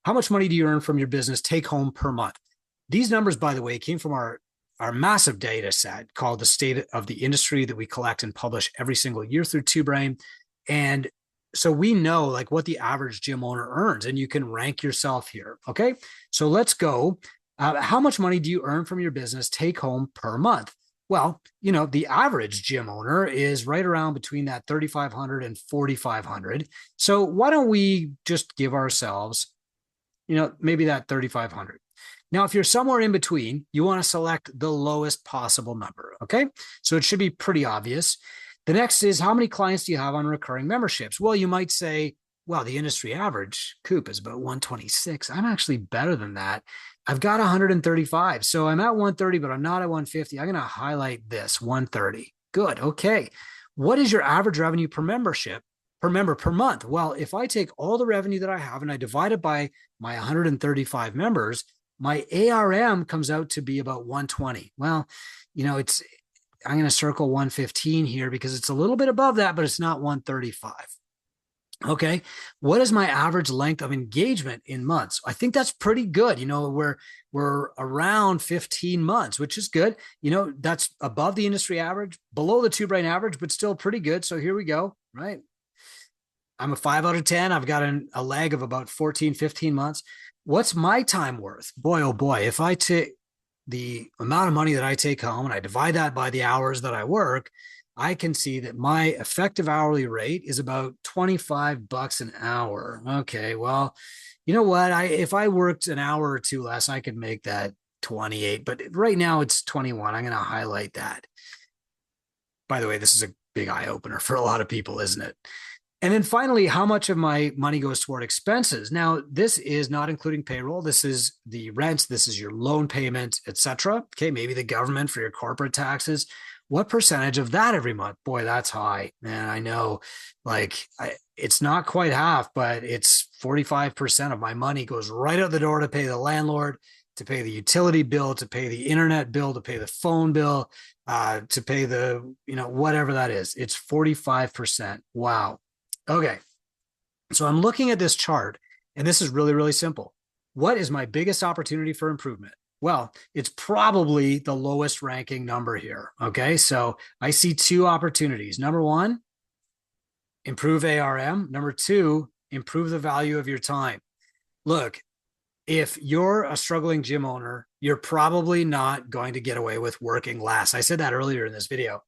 how much money do you earn from your business take home per month? These numbers, by the way, came from our massive data set called the State of the Industry that we collect and publish every single year through TwoBrain. And so we know like what the average gym owner earns, and you can rank yourself here. Okay, so let's go. How much money do you earn from your business take home per month? Well, you know, the average gym owner is right around between that $3,500 and $4,500. So why don't we just give ourselves, you know, maybe that $3,500. Now, if you're somewhere in between, you want to select the lowest possible number, okay? So it should be pretty obvious. The next is, how many clients do you have on recurring memberships? Well, you might say, well, the industry average, Coop, is about 126. I'm actually better than that. I've got 135. So I'm at 130, but I'm not at 150. I'm going to highlight this, 130. Good, okay. What is your average revenue per membership, per member per month? Well, if I take all the revenue that I have and I divide it by my 135 members, my ARM comes out to be about 120. Well, you know, I'm going to circle 115 here because it's a little bit above that, but it's not 135. Okay. What is my average length of engagement in months? I think that's pretty good. You know, we're around 15 months, which is good. You know, that's above the industry average, below the TwoBrain average, but still pretty good. So here we go. Right. I'm a 5 out of 10. I've got a lag of about 14, 15 months. What's my time worth? Boy, oh boy, if I take the amount of money that I take home and I divide that by the hours that I work, I can see that my effective hourly rate is about $25 an hour. Okay, well, you know what? If I worked an hour or two less, I could make that 28, but right now it's 21. I'm going to highlight that. By the way, this is a big eye opener for a lot of people, isn't it? And then finally, how much of my money goes toward expenses? Now, this is not including payroll. This is the rent. This is your loan payment, etc. Okay, maybe the government for your corporate taxes. What percentage of that every month? Boy, that's high. Man, I know, it's not quite half, but it's 45% of my money goes right out the door to pay the landlord, to pay the utility bill, to pay the internet bill, to pay the phone bill, to pay the, whatever that is. It's 45%. Wow. Okay, so I'm looking at this chart, and this is really, really simple. What is my biggest opportunity for improvement? Well, it's probably the lowest ranking number here. Okay, so I see two opportunities. Number one, improve ARM. Number two, improve the value of your time. Look, if you're a struggling gym owner, you're probably not going to get away with working less. I said that earlier in this video.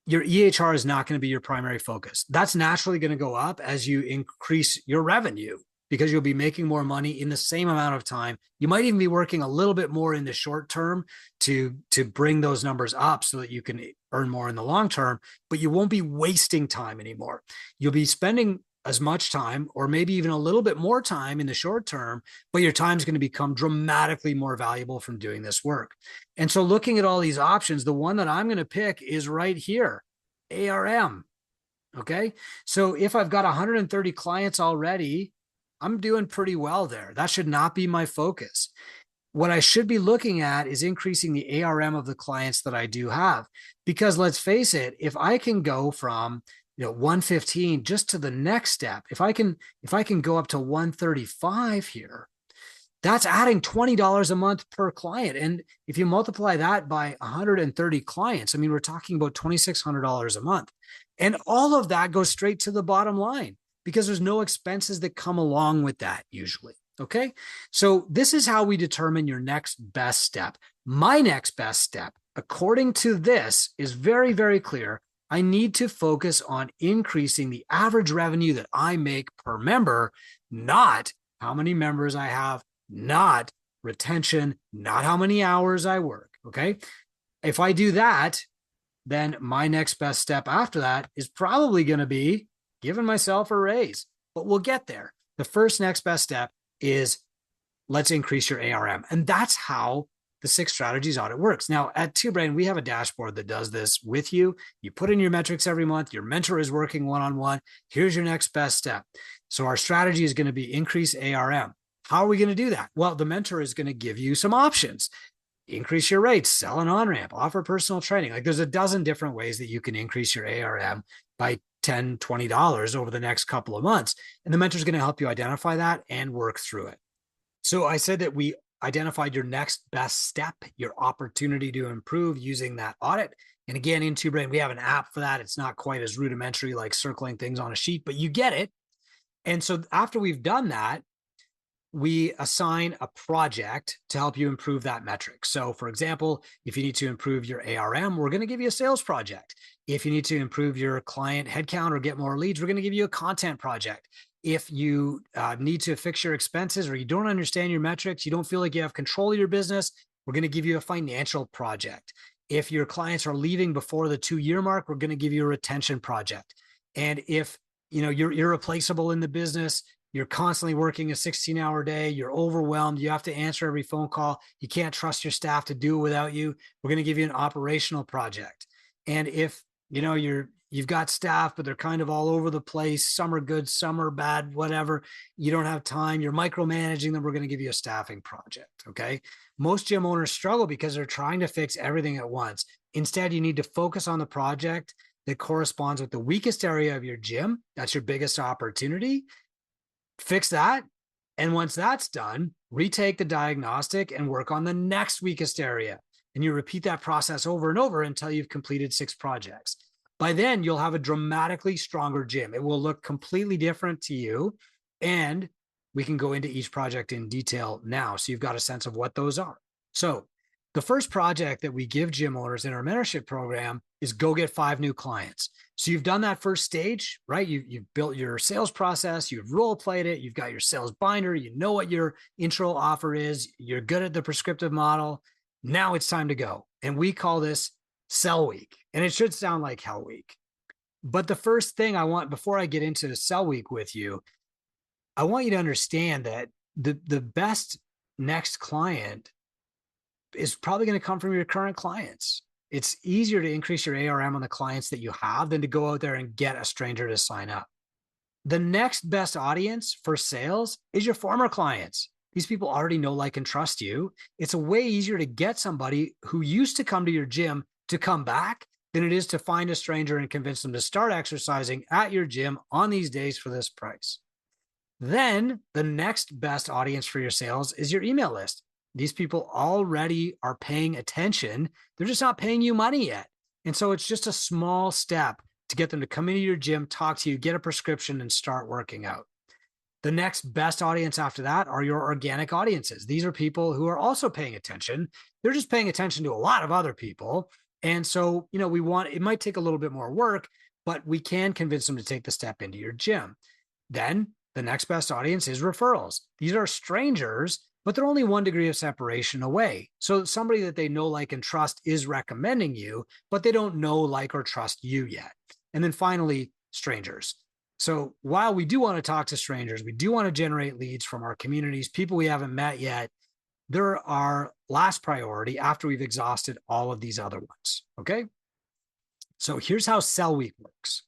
Your EHR is not going to be your primary focus. That's naturally going to go up as you increase your revenue because you'll be making more money in the same amount of time. You might even be working a little bit more in the short term to bring those numbers up so that you can earn more in the long term, but you won't be wasting time anymore. You'll be spending as much time or maybe even a little bit more time in the short term, but your time is going to become dramatically more valuable from doing this work. And so looking at all these options, the one that I'm going to pick is right here, ARM. Okay. So if I've got 130 clients already, I'm doing pretty well there. That should not be my focus. What I should be looking at is increasing the ARM of the clients that I do have, because let's face it, if I can go from 115 just to the next step, if I can go up to 135 here, that's adding $20 a month per client. And if you multiply that by 130 clients, I mean, we're talking about $2,600 a month. And all of that goes straight to the bottom line because there's no expenses that come along with that usually. Okay. So this is how we determine your next best step. My next best step, according to this, is very, very clear. I need to focus on increasing the average revenue that I make per member, not how many members I have, not retention, not how many hours I work. Okay. If I do that, then my next best step after that is probably going to be giving myself a raise, but we'll get there. The first next best step is let's increase your ARM. And that's how the 6 strategies audit works. Now at Two Brain, we have a dashboard that does this with you. You put in your metrics every month. Your mentor is working one-on-one. Here's your next best step. So our strategy is going to be increase ARM. How are we going to do that? Well, the mentor is going to give you some options. Increase your rates, sell an on-ramp, offer personal training. Like there's a dozen different ways that you can increase your ARM by $10, $20 over the next couple of months. And the mentor is going to help you identify that and work through it. So I said that we identified your next best step, your opportunity to improve using that audit. And again, in Two Brain, we have an app for that. It's not quite as rudimentary like circling things on a sheet, but you get it. And so after we've done that, we assign a project to help you improve that metric. So for example, if you need to improve your ARM, we're going to give you a sales project. If you need to improve your client headcount or get more leads, we're going to give you a content project. If you need to fix your expenses or you don't understand your metrics, you don't feel like you have control of your business, we're going to give you a financial project. If your clients are leaving before the 2-year mark, we're going to give you a retention project. And if you're irreplaceable in the business, you're constantly working a 16-hour day, you're overwhelmed, you have to answer every phone call, you can't trust your staff to do it without you, we're going to give you an operational project. And if you've got staff, but they're kind of all over the place, some are good, some are bad, whatever, you don't have time, you're micromanaging them, we're going to give you a staffing project. Okay. Most gym owners struggle because they're trying to fix everything at once. Instead, you need to focus on the project that corresponds with the weakest area of your gym. That's your biggest opportunity. Fix that. And once that's done, retake the diagnostic and work on the next weakest area. And you repeat that process over and over until you've completed 6 projects. By then, you'll have a dramatically stronger gym. It will look completely different to you. And we can go into each project in detail now, so you've got a sense of what those are. So the first project that we give gym owners in our mentorship program is go get 5 new clients. So you've done that first stage, right? You've built your sales process, you've role played it, you've got your sales binder, you know what your intro offer is, you're good at the prescriptive model. Now it's time to go. And we call this sell week. And it should sound like hell week. But the first thing I want, before I get into sell week with you, I want you to understand that the best next client is probably going to come from your current clients. It's easier to increase your ARM on the clients that you have than to go out there and get a stranger to sign up. The next best audience for sales is your former clients. These people already know, like, and trust you. It's a way easier to get somebody who used to come to your gym to come back than it is to find a stranger and convince them to start exercising at your gym on these days for this price. Then the next best audience for your sales is your email list. These people already are paying attention. They're just not paying you money yet. And so it's just a small step to get them to come into your gym, talk to you, get a prescription, and start working out. The next best audience after that are your organic audiences. These are people who are also paying attention. They're just paying attention to a lot of other people. And so, it might take a little bit more work, but we can convince them to take the step into your gym. Then the next best audience is referrals. These are strangers, but they're only 1 degree of separation away. So somebody that they know, like, and trust is recommending you, but they don't know, like, or trust you yet. And then finally, strangers. So while we do want to talk to strangers, we do want to generate leads from our communities, people we haven't met yet, they're our last priority after we've exhausted all of these other ones. Okay. So here's how Sell Week works.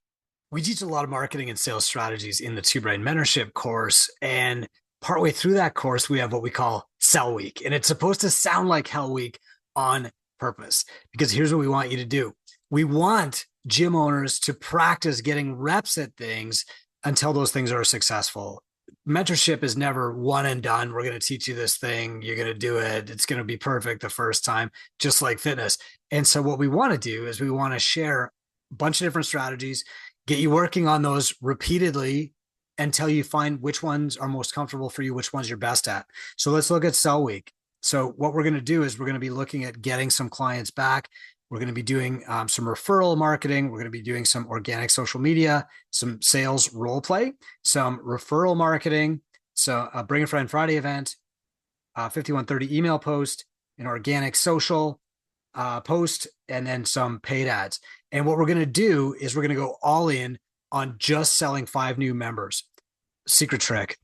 We teach a lot of marketing and sales strategies in the Two Brain Mentorship course. And partway through that course, we have what we call Sell Week. And it's supposed to sound like Hell Week on purpose, because here's what we want you to do. We want gym owners to practice getting reps at things until those things are successful. Mentorship is never one and done. We're going to teach you this thing. You're going to do it. It's going to be perfect the first time, just like fitness. And so what we want to do is we want to share a bunch of different strategies, get you working on those repeatedly until you find which ones are most comfortable for you, which ones you're best at. So let's look at Sell Week. So what we're going to do is we're going to be looking at getting some clients back. We're going to be doing some referral marketing. We're going to be doing some organic social media, some sales role play, some referral marketing, so a Bring a Friend Friday event, 5130 email post, an organic social post, and then some paid ads. And what we're going to do is we're going to go all in on just selling 5 new members. Secret trick.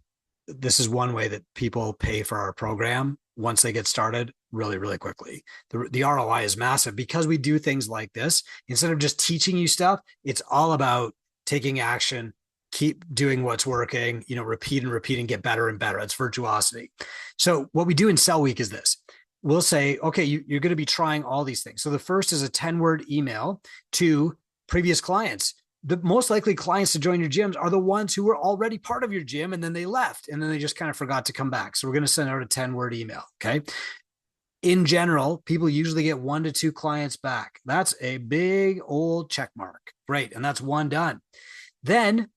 This is one way that people pay for our program once they get started really, really quickly. The ROI is massive because we do things like this. Instead of just teaching you stuff, it's all about taking action, keep doing what's working, repeat and get better and better. It's virtuosity. So what we do in Sell Week is this. We'll say, okay, you're going to be trying all these things. So the first is a 10-word email to previous clients. The most likely clients to join your gyms are the ones who were already part of your gym and then they left and then they just kind of forgot to come back. So we're going to send out a 10-word email. Okay. In general, people usually get 1 to 2 clients back. That's a big old check mark. Great. And that's one done. Then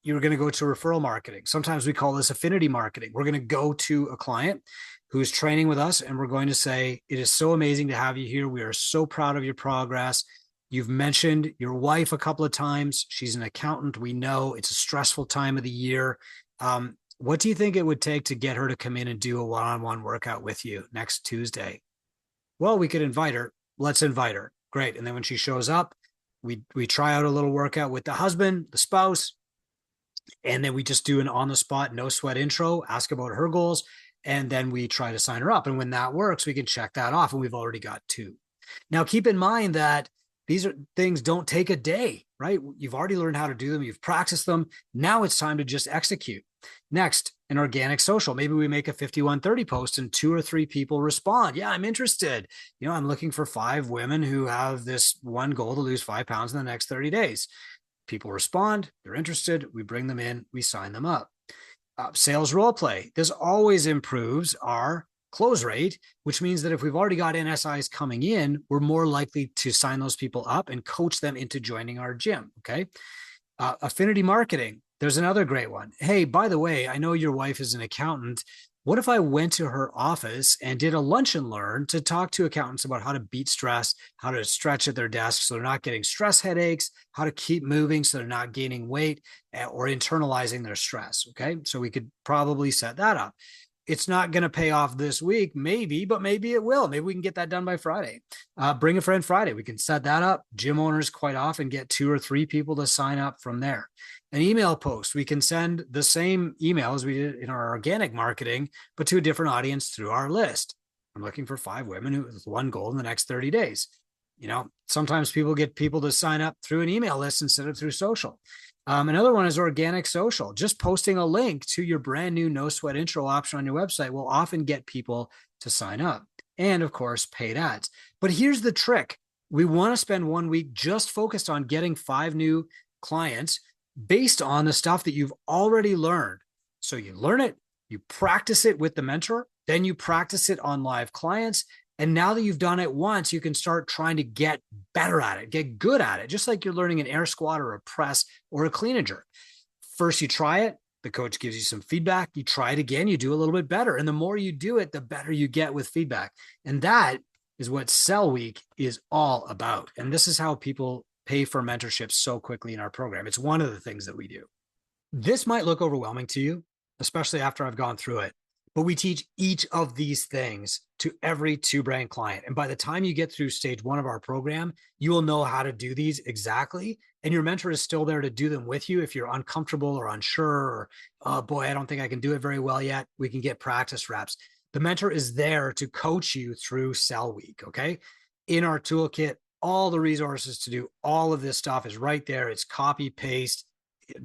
you're going to go to referral marketing. Sometimes we call this affinity marketing. We're going to go to a client who's training with us and we're going to say, it is so amazing to have you here. We are so proud of your progress. You've mentioned your wife a couple of times. She's an accountant. We know it's a stressful time of the year. What do you think it would take to get her to come in and do a one-on-one workout with you next Tuesday? Well, we could invite her. Let's invite her. Great. And then when she shows up, we try out a little workout with the husband, the spouse, and then we just do an on-the-spot, no sweat intro, ask about her goals, and then we try to sign her up. And when that works, we can check that off, and we've already got 2. Now, keep in mind that these are things don't take a day, right? You've already learned how to do them. You've practiced them. Now it's time to just execute. Next, an organic social. Maybe we make a 5130 post and 2 or 3 people respond. Yeah, I'm interested. I'm looking for 5 women who have this one goal to lose 5 pounds in the next 30 days. People respond. They're interested. We bring them in. We sign them up. Sales role play. This always improves our close rate, which means that if we've already got NSIs coming in, we're more likely to sign those people up and coach them into joining our gym. Okay. Affinity marketing. There's another great one. Hey, by the way, I know your wife is an accountant. What if I went to her office and did a lunch and learn to talk to accountants about how to beat stress, how to stretch at their desk so they're not getting stress headaches, how to keep moving so they're not gaining weight or internalizing their stress? Okay. So we could probably set that up. It's not going to pay off this week, maybe, but maybe it will. Maybe we can get that done by Friday. Bring a friend Friday. We can set that up. Gym owners quite often get 2 or 3 people to sign up from there. An email post. We can send the same email as we did in our organic marketing, but to a different audience through our list. I'm looking for 5 women with one goal in the next 30 days. Sometimes people get people to sign up through an email list instead of through social. Another one is organic social. Just posting a link to your brand new no sweat intro option on your website will often get people to sign up. And of course, paid ads. But here's the trick. We want to spend 1 week just focused on getting 5 new clients based on the stuff that you've already learned. So you learn it, you practice it with the mentor, then you practice it on live clients. And now that you've done it once, you can start trying to get better at it, get good at it, just like you're learning an air squat or a press or a clean and jerk. First, you try it. The coach gives you some feedback. You try it again. You do a little bit better. And the more you do it, the better you get with feedback. And that is what Sell Week is all about. And this is how people pay for mentorship so quickly in our program. It's one of the things that we do. This might look overwhelming to you, especially after I've gone through it. But we teach each of these things to every 2Brain client. And by the time you get through stage 1 of our program, you will know how to do these exactly. And your mentor is still there to do them with you. If you're uncomfortable or unsure, or, oh boy, I don't think I can do it very well yet, we can get practice reps. The mentor is there to coach you through Sell Week, okay? In our toolkit, all the resources to do all of this stuff is right there. It's copy, paste,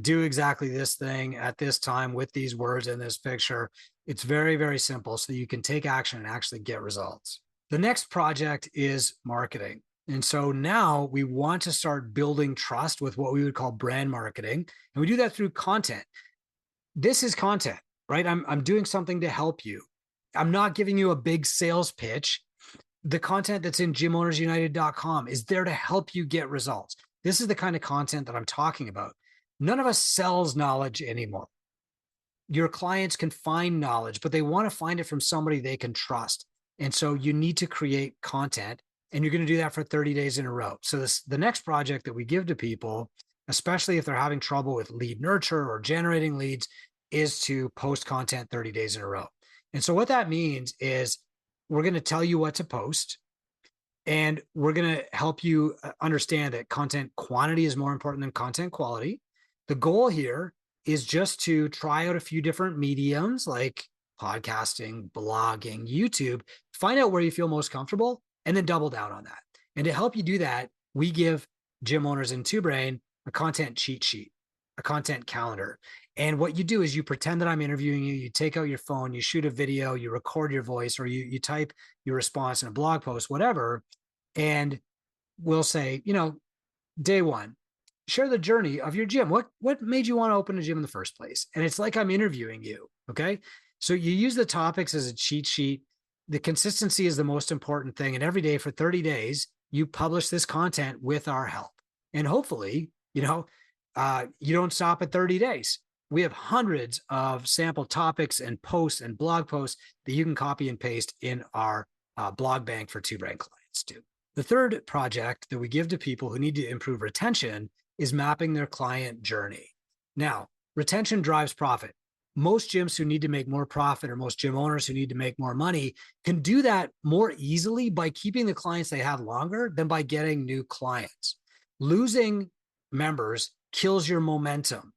do exactly this thing at this time with these words in this picture. It's very, very simple so that you can take action and actually get results. The next project is marketing. And so now we want to start building trust with what we would call brand marketing. And we do that through content. This is content, right? I'm doing something to help you. I'm not giving you a big sales pitch. The content that's in gymownersunited.com is there to help you get results. This is the kind of content that I'm talking about. None of us sells knowledge anymore. Your clients can find knowledge, but they want to find it from somebody they can trust. And so you need to create content, and you're going to do that for 30 days in a row. So the next project that we give to people, especially if they're having trouble with lead nurture or generating leads, is to post content 30 days in a row. And so what that means is we're going to tell you what to post, and we're going to help you understand that content quantity is more important than content quality. The goal here is just to try out a few different mediums like podcasting, blogging, YouTube, find out where you feel most comfortable, and then double down on that. And to help you do that, we give gym owners in 2Brain a content cheat sheet, a content calendar. And what you do is you pretend that I'm interviewing you, you take out your phone, you shoot a video, you record your voice, or you type your response in a blog post, whatever. And we'll say, day 1, share the journey of your gym. What made you want to open a gym in the first place? And it's like I'm interviewing you, okay? So you use the topics as a cheat sheet. The consistency is the most important thing. And every day for 30 days, you publish this content with our help. And hopefully, you don't stop at 30 days. We have hundreds of sample topics and posts and blog posts that you can copy and paste in our blog bank for 2Brain clients too. The third project that we give to people who need to improve retention is mapping their client journey. Now, retention drives profit. Most gyms who need to make more profit, or most gym owners who need to make more money, can do that more easily by keeping the clients they have longer than by getting new clients. Losing members kills your momentum.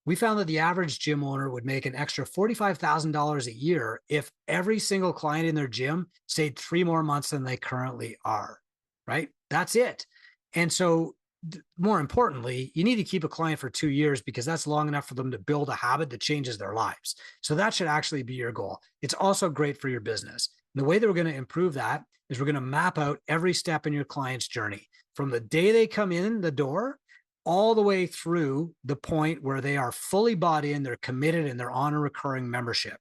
We found that the average gym owner would make an extra $45,000 a year if every single client in their gym stayed 3 more months than they currently are, right? That's it. And so more importantly, you need to keep a client for 2 years because that's long enough for them to build a habit that changes their lives. So that should actually be your goal. It's also great for your business. And the way that we're going to improve that is we're going to map out every step in your client's journey from the day they come in the door all the way through the point where they are fully bought in, they're committed, and they're on a recurring membership.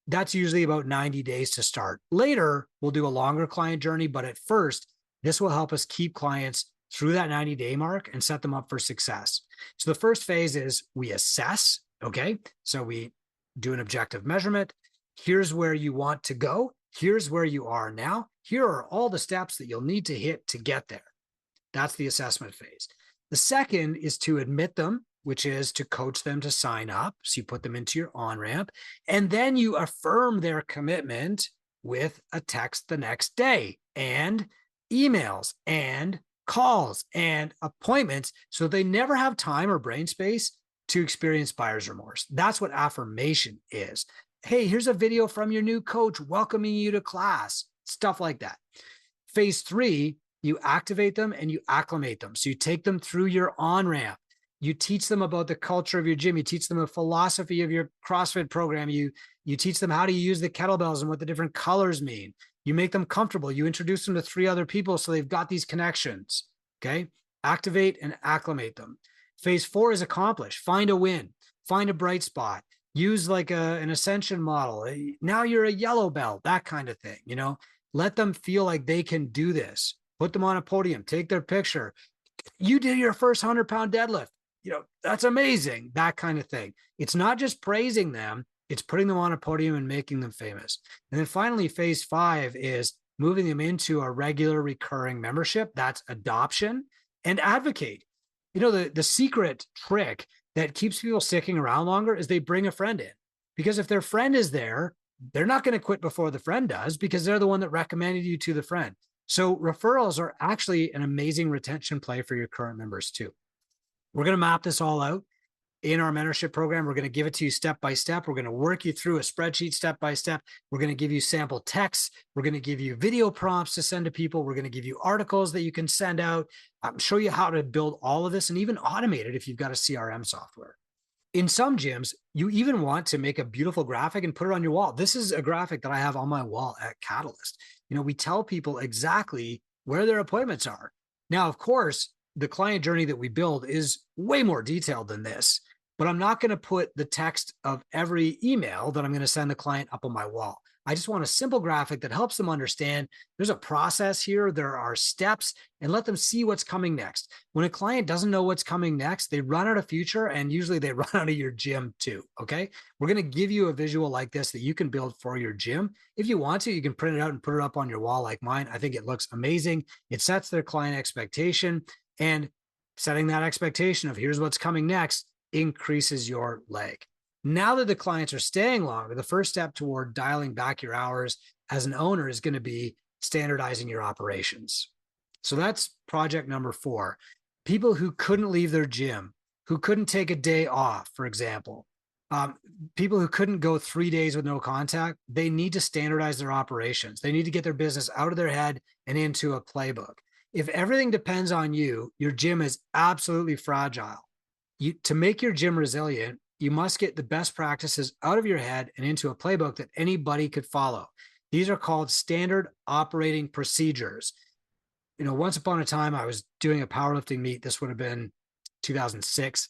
That's usually about 90 days to start. Later, we'll do a longer client journey, but at first, this will help us keep clients through that 90-day mark and set them up for success. So the first phase is we assess, okay? So we do an objective measurement. Here's where you want to go. Here's where you are now. Here are all the steps that you'll need to hit to get there. That's the assessment phase. The second is to admit them, which is to coach them to sign up. So you put them into your on-ramp, and then you affirm their commitment with a text the next day and emails and calls and appointments, so they never have time or brain space to experience buyer's remorse. That's what affirmation is. Hey, here's a video from your new coach welcoming you to class, stuff like that. Phase 3, you activate them and you acclimate them. So you take them through your on-ramp. You teach them about the culture of your gym. You teach them the philosophy of your CrossFit program. You teach them how to use the kettlebells and what the different colors mean. You make them comfortable. You introduce them to 3 other people so they've got these connections. Okay? Activate and acclimate them. Phase 4 is accomplish. Find a win. Find a bright spot. Use like an ascension model. Now you're a yellow belt, that kind of thing. Let them feel like they can do this. Put them on a podium, take their picture. You did your first 100-pound deadlift. That's amazing, that kind of thing. It's not just praising them, it's putting them on a podium and making them famous. And then finally, phase 5 is moving them into a regular recurring membership. That's adoption and advocate. The secret trick that keeps people sticking around longer is they bring a friend in. Because if their friend is there, they're not going to quit before the friend does, because they're the one that recommended you to the friend. So referrals are actually an amazing retention play for your current members too. We're going to map this all out in our mentorship program. We're going to give it to you step by step. We're going to work you through a spreadsheet step by step. We're going to give you sample texts. We're going to give you video prompts to send to people. We're going to give you articles that you can send out, show you how to build all of this and even automate it if you've got a CRM software. In some gyms, you even want to make a beautiful graphic and put it on your wall. This is a graphic that I have on my wall at Catalyst. We tell people exactly where their appointments are. Now, of course, the client journey that we build is way more detailed than this, but I'm not going to put the text of every email that I'm going to send the client up on my wall. I just want a simple graphic that helps them understand there's a process here, there are steps, and let them see what's coming next. When a client doesn't know what's coming next, they run out of future, and usually they run out of your gym too, okay? We're going to give you a visual like this that you can build for your gym. If you want to, you can print it out and put it up on your wall like mine. I think it looks amazing. It sets their client expectation, and setting that expectation of here's what's coming next increases your leg. Now that the clients are staying longer, the first step toward dialing back your hours as an owner is going to be standardizing your operations. So that's project number 4. People who couldn't leave their gym, who couldn't take a day off, for example, people who couldn't go 3 days with no contact, they need to standardize their operations. They need to get their business out of their head and into a playbook. If everything depends on you, your gym is absolutely fragile. To make your gym resilient, you must get the best practices out of your head and into a playbook that anybody could follow. These are called standard operating procedures. Once upon a time, I was doing a powerlifting meet. This would have been 2006,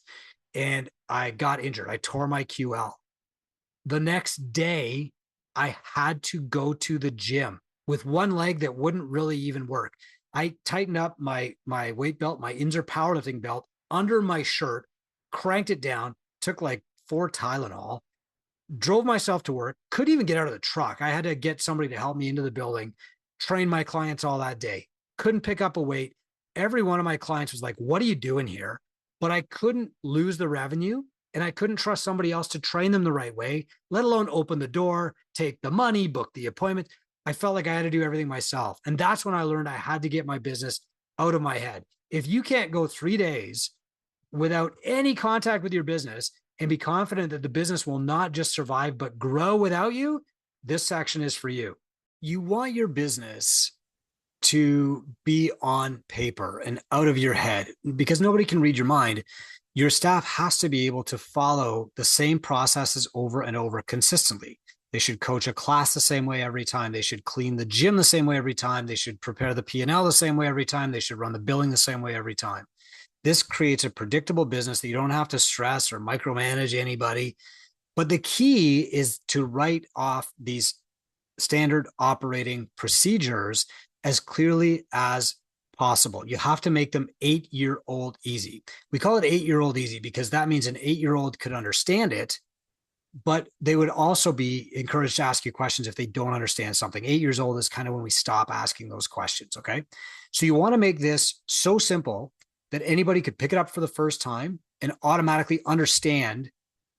and I got injured. I tore my QL. The next day, I had to go to the gym with one leg that wouldn't really even work. I tightened up my weight belt, my Inzer powerlifting belt, under my shirt, cranked it down, took like 4 Tylenol, drove myself to work, couldn't even get out of the truck. I had to get somebody to help me into the building, train my clients all that day. Couldn't pick up a weight. Every one of my clients was like, what are you doing here? But I couldn't lose the revenue, and I couldn't trust somebody else to train them the right way, let alone open the door, take the money, book the appointment. I felt like I had to do everything myself. And that's when I learned I had to get my business out of my head. If you can't go 3 days without any contact with your business and be confident that the business will not just survive, but grow without you, this section is for you. You want your business to be on paper and out of your head, because nobody can read your mind. Your staff has to be able to follow the same processes over and over consistently. They should coach a class the same way every time. They should clean the gym the same way every time. They should prepare the P&L the same way every time. They should run the billing the same way every time. This creates a predictable business that you don't have to stress or micromanage anybody. But the key is to write off these standard operating procedures as clearly as possible. You have to make them 8-year-old easy. We call it 8-year-old easy because that means an 8-year-old could understand it, but they would also be encouraged to ask you questions if they don't understand something. 8 years old is kind of when we stop asking those questions. Okay. So you want to make this so simple that anybody could pick it up for the first time and automatically understand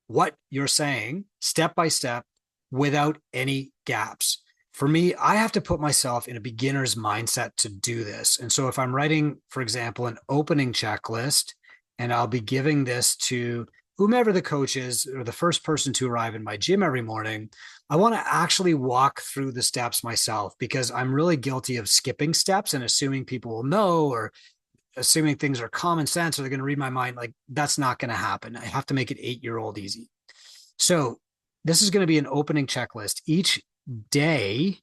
what you're saying step by step without any gaps. For me, I have to put myself in a beginner's mindset to do this. And so if I'm writing, for example, an opening checklist, and I'll be giving this to whomever the coach is or the first person to arrive in my gym every morning, I want to actually walk through the steps myself because I'm really guilty of skipping steps and assuming people will know or assuming things are common sense or they're going to read my mind. Like that's not going to happen. I have to make it 8-year-old easy. So this is going to be an opening checklist. Each day,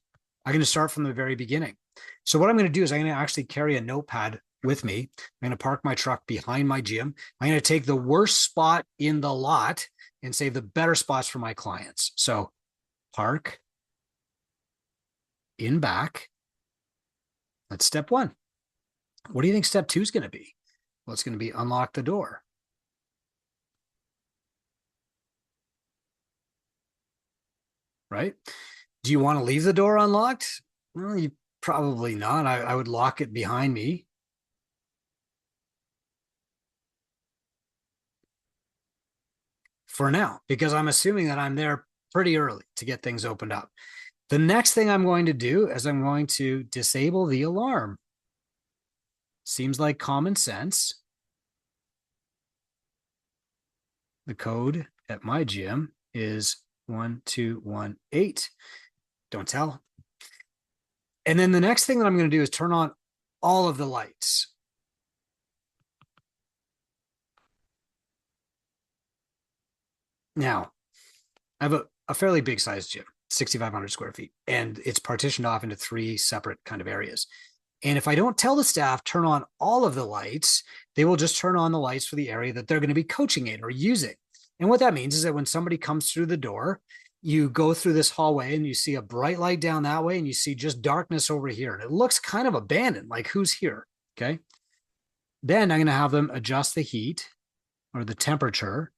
I'm going to start from the very beginning. So what I'm going to do is I'm going to actually carry a notepad with me. I'm going to park my truck behind my gym. I'm going to take the worst spot in the lot and save the better spots for my clients. So park in back. That's step one. What do you think step two is going to be? Well, it's going to be unlock the door. Right? Do you want to leave the door unlocked? Well, you probably not. I would lock it behind me. For now, because I'm assuming that I'm there pretty early to get things opened up. The next thing I'm going to do is I'm going to disable the alarm. Seems like common sense. The code at my gym is 1218. Don't tell. And then the next thing that I'm going to do is turn on all of the lights. Now, I have a fairly big sized gym, 6,500 square feet, and it's partitioned off into 3 separate kind of areas. And if I don't tell the staff turn on all of the lights, they will just turn on the lights for the area that they're going to be coaching in or using. And what that means is that when somebody comes through the door, you go through this hallway and you see a bright light down that way and you see just darkness over here. And it looks kind of abandoned, like who's here? Okay. Then I'm going to have them adjust the heat or the temperature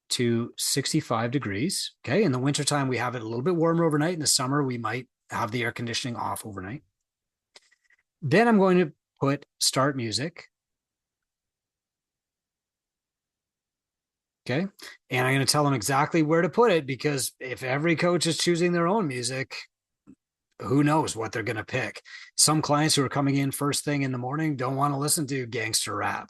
to 65 degrees. Okay. In the wintertime, we have it a little bit warmer overnight. In the summer, we might have the air conditioning off overnight. Then I'm going to put start music. Okay. And I'm going to tell them exactly where to put it because if every coach is choosing their own music, who knows what they're going to pick. Some clients who are coming in first thing in the morning don't want to listen to gangster rap.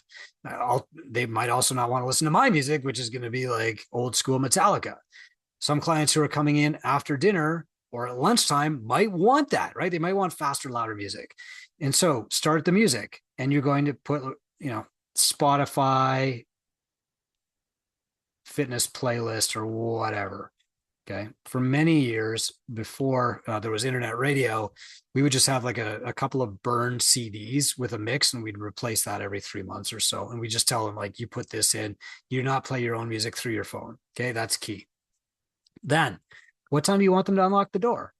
They might also not want to listen to my music, which is going to be like old school Metallica. Some clients who are coming in after dinner or at lunchtime might want that, right? They might want faster, louder music. And so start the music and you're going to put, Spotify, fitness playlist or whatever. Okay. For many years before there was internet radio, we would just have like a couple of burned CDs with a mix and we'd replace that every 3 months or so. And we just tell them like, you put this in, you do not play your own music through your phone. Okay. That's key. Then what time do you want them to unlock the door?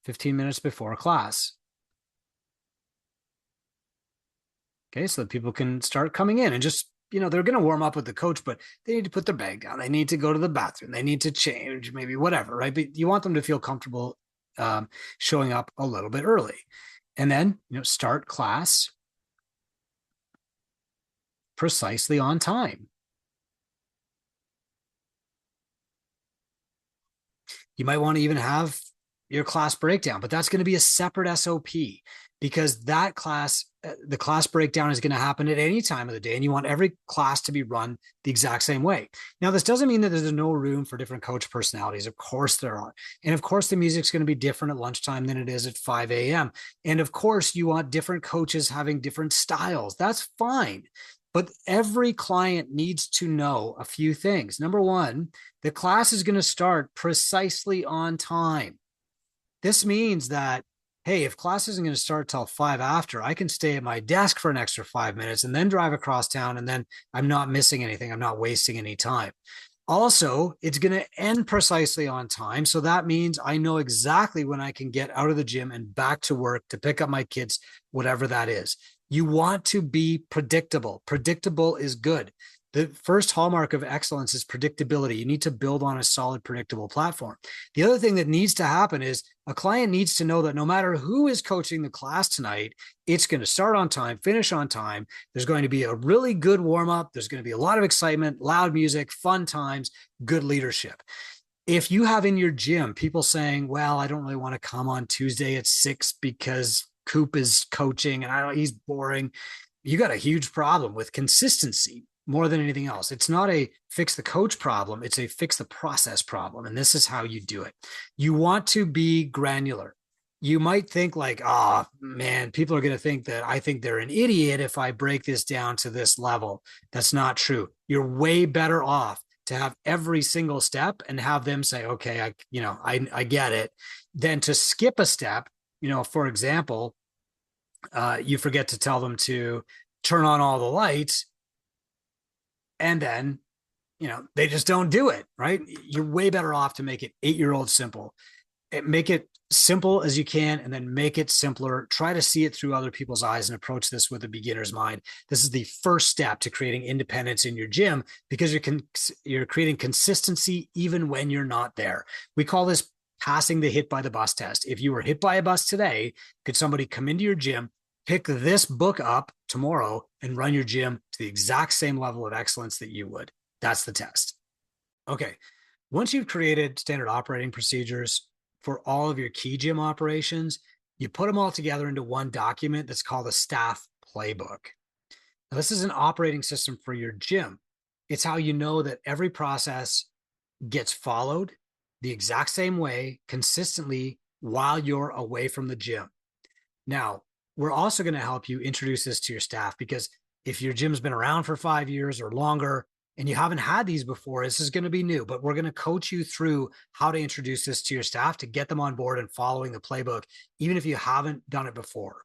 15 minutes before class. Okay. So that people can start coming in and just, they're going to warm up with the coach, but they need to put their bag down. They need to go to the bathroom. They need to change, maybe whatever, right? But you want them to feel comfortable showing up a little bit early. And then, start class precisely on time. You might want to even have your class breakdown, but that's going to be a separate SOP because that class, the class breakdown is going to happen at any time of the day. And you want every class to be run the exact same way. Now, this doesn't mean that there's no room for different coach personalities. Of course there are. And of course, the music's going to be different at lunchtime than it is at 5 a.m. And of course, you want different coaches having different styles. That's fine. But every client needs to know a few things. Number one, the class is going to start precisely on time. This means that, hey, if class isn't going to start till 5 after, I can stay at my desk for an extra 5 minutes and then drive across town. And then I'm not missing anything. I'm not wasting any time. Also, it's going to end precisely on time. So that means I know exactly when I can get out of the gym and back to work to pick up my kids, whatever that is. You want to be predictable. Predictable is good. The first hallmark of excellence is predictability. You need to build on a solid, predictable platform. The other thing that needs to happen is a client needs to know that no matter who is coaching the class tonight, it's going to start on time, finish on time. There's going to be a really good warm up. There's going to be a lot of excitement, loud music, fun times, good leadership. If you have in your gym people saying, well, I don't really want to come on Tuesday at 6 because Coop is coaching and I don't, he's boring, you got a huge problem with consistency more than anything else. It's not a fix the coach problem, it's a fix the process problem. And this is how you do it. You want to be granular. You might think like, oh man, people are going to think that I think they're an idiot if I break this down to this level. That's not true. You're way better off to have every single step and have them say, okay, I get it, than to skip a step. For example, you forget to tell them to turn on all the lights and then, they just don't do it, right? You're way better off to make it 8-year-old simple. Make it simple as you can and then make it simpler. Try to see it through other people's eyes and approach this with a beginner's mind. This is the first step to creating independence in your gym because you're creating consistency even when you're not there. We call this passing the hit by the bus test. If you were hit by a bus today, could somebody come into your gym, pick this book up tomorrow and run your gym to the exact same level of excellence that you would? That's the test. Okay. Once you've created standard operating procedures for all of your key gym operations, you put them all together into one document that's called a staff playbook. Now, this is an operating system for your gym. It's how you know that every process gets followed the exact same way consistently while you're away from the gym. Now, we're also going to help you introduce this to your staff because if your gym's been around for 5 years or longer, and you haven't had these before, this is going to be new, but we're going to coach you through how to introduce this to your staff to get them on board and following the playbook, even if you haven't done it before.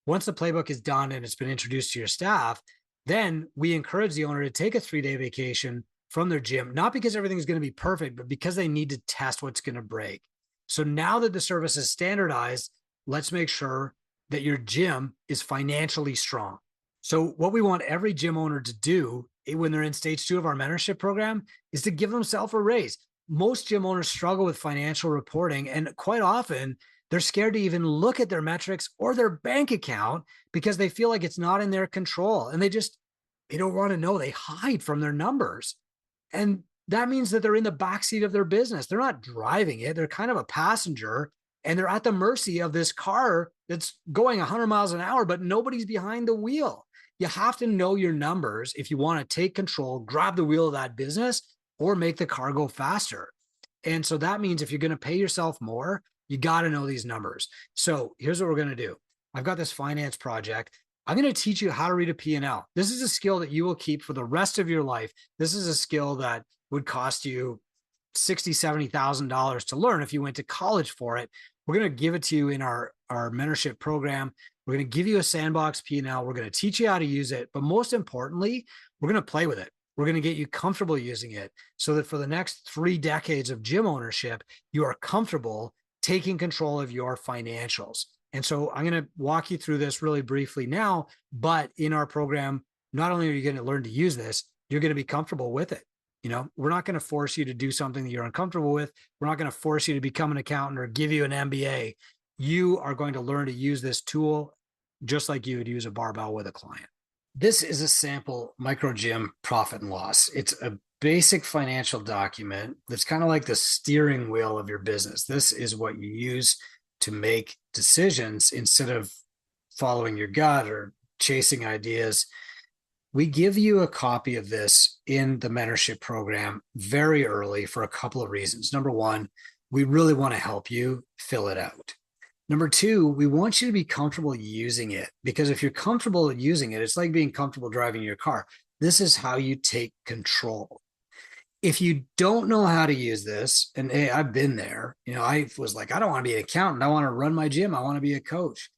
Once the playbook is done and it's been introduced to your staff, then we encourage the owner to take a 3-day vacation from their gym, not because everything's going to be perfect, but because they need to test what's going to break. So now that the service is standardized, let's make sure that your gym is financially strong. So what we want every gym owner to do when they're in stage 2 of our mentorship program is to give themselves a raise. Most gym owners struggle with financial reporting, and quite often they're scared to even look at their metrics or their bank account because they feel like it's not in their control. And they don't want to know. They hide from their numbers. And that means that they're in the backseat of their business. They're not driving it. They're kind of a passenger and they're at the mercy of this car that's going 100 miles an hour, but nobody's behind the wheel. You have to know your numbers if you want to take control, grab the wheel of that business, or make the car go faster. And so that means if you're going to pay yourself more, you got to know these numbers. So here's what we're going to do. I've got this finance project. I'm going to teach you how to read a P&L. This is a skill that you will keep for the rest of your life. This is a skill that would cost you $60,000, $70,000 to learn if you went to college for it. We're going to give it to you in our mentorship program. We're going to give you a sandbox P&L. We're going to teach you how to use it. But most importantly, we're going to play with it. We're going to get you comfortable using it so that for the next 3 decades of gym ownership, you are comfortable taking control of your financials. And so I'm going to walk you through this really briefly now, but in our program, not only are you going to learn to use this, you're going to be comfortable with it. We're not going to force you to do something that you're uncomfortable with. We're not going to force you to become an accountant or give you an MBA. You are going to learn to use this tool just like you would use a barbell with a client. This is a sample micro gym profit and loss. It's a basic financial document that's kind of like the steering wheel of your business. This is what you use to make decisions instead of following your gut or chasing ideas. We give you a copy of this in the mentorship program very early for a couple of reasons. Number one, we really want to help you fill it out. Number two, we want you to be comfortable using it because if you're comfortable using it, it's like being comfortable driving your car. This is how you take control. If you don't know how to use this, and hey, I've been there, I was like, I don't want to be an accountant. I want to run my gym. I want to be a coach.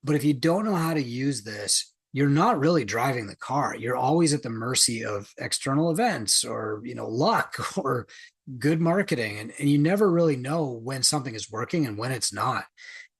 But if you don't know how to use this, you're not really driving the car. You're always at the mercy of external events or, luck or good marketing. And you never really know when something is working and when it's not.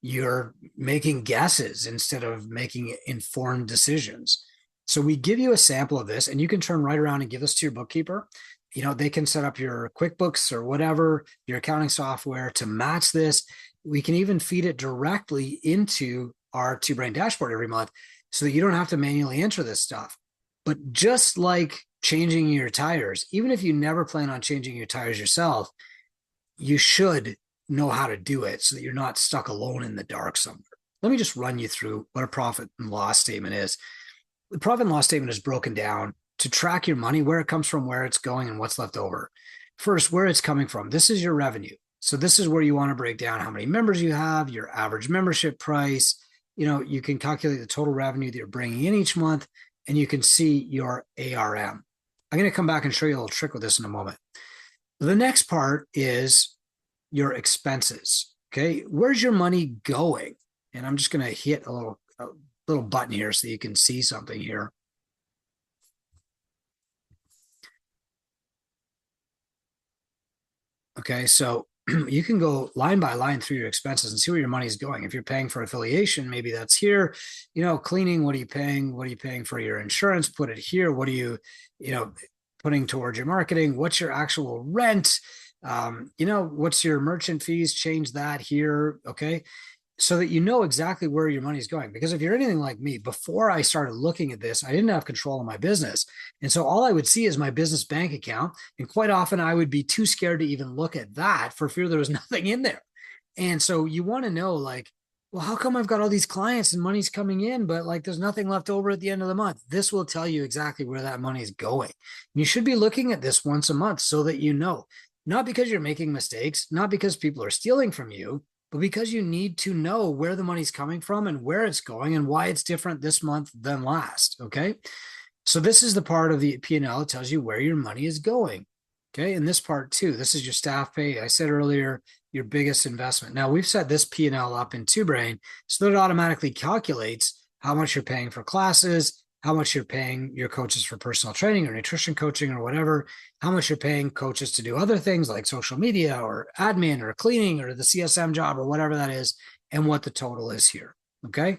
You're making guesses instead of making informed decisions. So we give you a sample of this, and you can turn right around and give this to your bookkeeper. They can set up your QuickBooks or whatever, your accounting software to match this. We can even feed it directly into our Two Brain dashboard every month so that you don't have to manually enter this stuff. But just like changing your tires, even if you never plan on changing your tires yourself, you should know how to do it so that you're not stuck alone in the dark somewhere. Let me just run you through what a profit and loss statement is. The profit and loss statement is broken down to track your money, where it comes from, where it's going, and what's left over. First, where it's coming from. This is your revenue. So this is where you want to break down how many members you have, your average membership price. You can calculate the total revenue that you're bringing in each month, and you can see your ARM. I'm going to come back and show you a little trick with this in a moment. The next part is your expenses. Okay, where's your money going? And I'm just going to hit a little button here so that you can see something here. Okay, so you can go line by line through your expenses and see where your money is going. If you're paying for affiliation, maybe that's here. Cleaning, what are you paying? What are you paying for your insurance? Put it here. What are you putting towards your marketing? What's your actual rent? What's your merchant fees? Change that here. Okay. So that you know exactly where your money is going. Because if you're anything like me, before I started looking at this, I didn't have control of my business. And so all I would see is my business bank account. And quite often I would be too scared to even look at that for fear there was nothing in there. And so you want to know, like, well, how come I've got all these clients and money's coming in, but like there's nothing left over at the end of the month? This will tell you exactly where that money is going. And you should be looking at this once a month so that you know, not because you're making mistakes, not because people are stealing from you, but because you need to know where the money's coming from and where it's going and why it's different this month than last. Okay. So this is the part of the P&L that tells you where your money is going. Okay. And this part too, this is your staff pay. I said earlier, your biggest investment. Now we've set this P&L up in Two Brain so that it automatically calculates how much you're paying for classes, how much you're paying your coaches for personal training or nutrition coaching or whatever, how much you're paying coaches to do other things like social media or admin or cleaning or the CSM job or whatever that is, and what the total is here. Okay.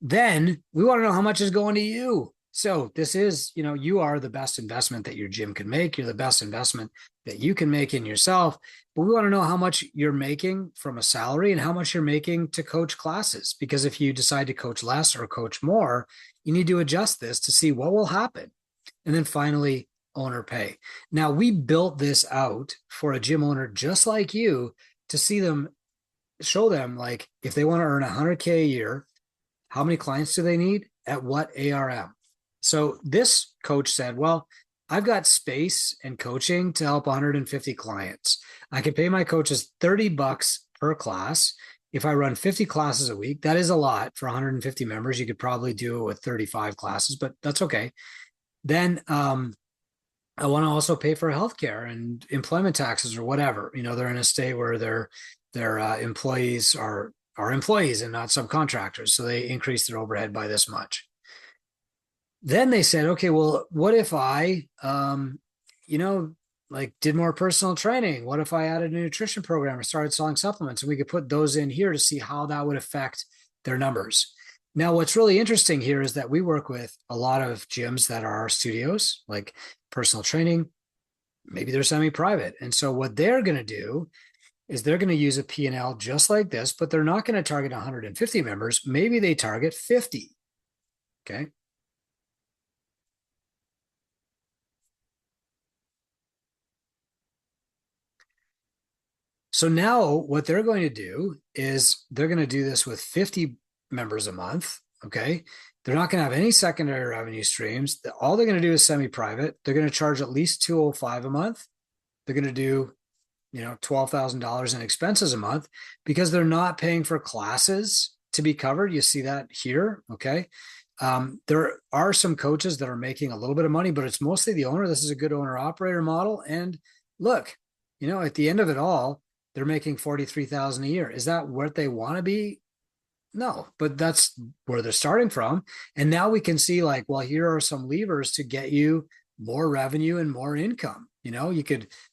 Then we want to know how much is going to you. So this is, you are the best investment that your gym can make. You're the best investment that you can make in yourself. But we want to know how much you're making from a salary and how much you're making to coach classes. Because if you decide to coach less or coach more, you need to adjust this to see what will happen. And then finally, owner pay. Now, we built this out for a gym owner just like you to show them, like, if they want to earn 100K a year, how many clients do they need at what ARM? So this coach said, well, I've got space and coaching to help 150 clients. I can pay my coaches $30 per class. If I run 50 classes a week, that is a lot for 150 members. You could probably do it with 35 classes, but that's okay. Then I want to also pay for healthcare and employment taxes or whatever. They're in a state where their employees are employees and not subcontractors. So they increase their overhead by this much. Then they said, okay, well, what if I, did more personal training? What if I added a nutrition program or started selling supplements? And we could put those in here to see how that would affect their numbers. Now, what's really interesting here is that we work with a lot of gyms that are studios, like personal training. Maybe they're semi-private. And so what they're going to do is they're going to use a P&L just like this, but they're not going to target 150 members. Maybe they target 50. Okay. So now what they're going to do is they're going to do this with 50 members a month. Okay. They're not going to have any secondary revenue streams. All they're going to do is semi-private. They're going to charge at least $205 a month. They're going to do, $12,000 in expenses a month because they're not paying for classes to be covered. You see that here. Okay. There are some coaches that are making a little bit of money, but it's mostly the owner. This is a good owner operator model. And look, at the end of it all, they're making $43,000 a year. Is that what they want to be? No, but that's where they're starting from. And now we can see, like, well, here are some levers to get you more revenue and more income.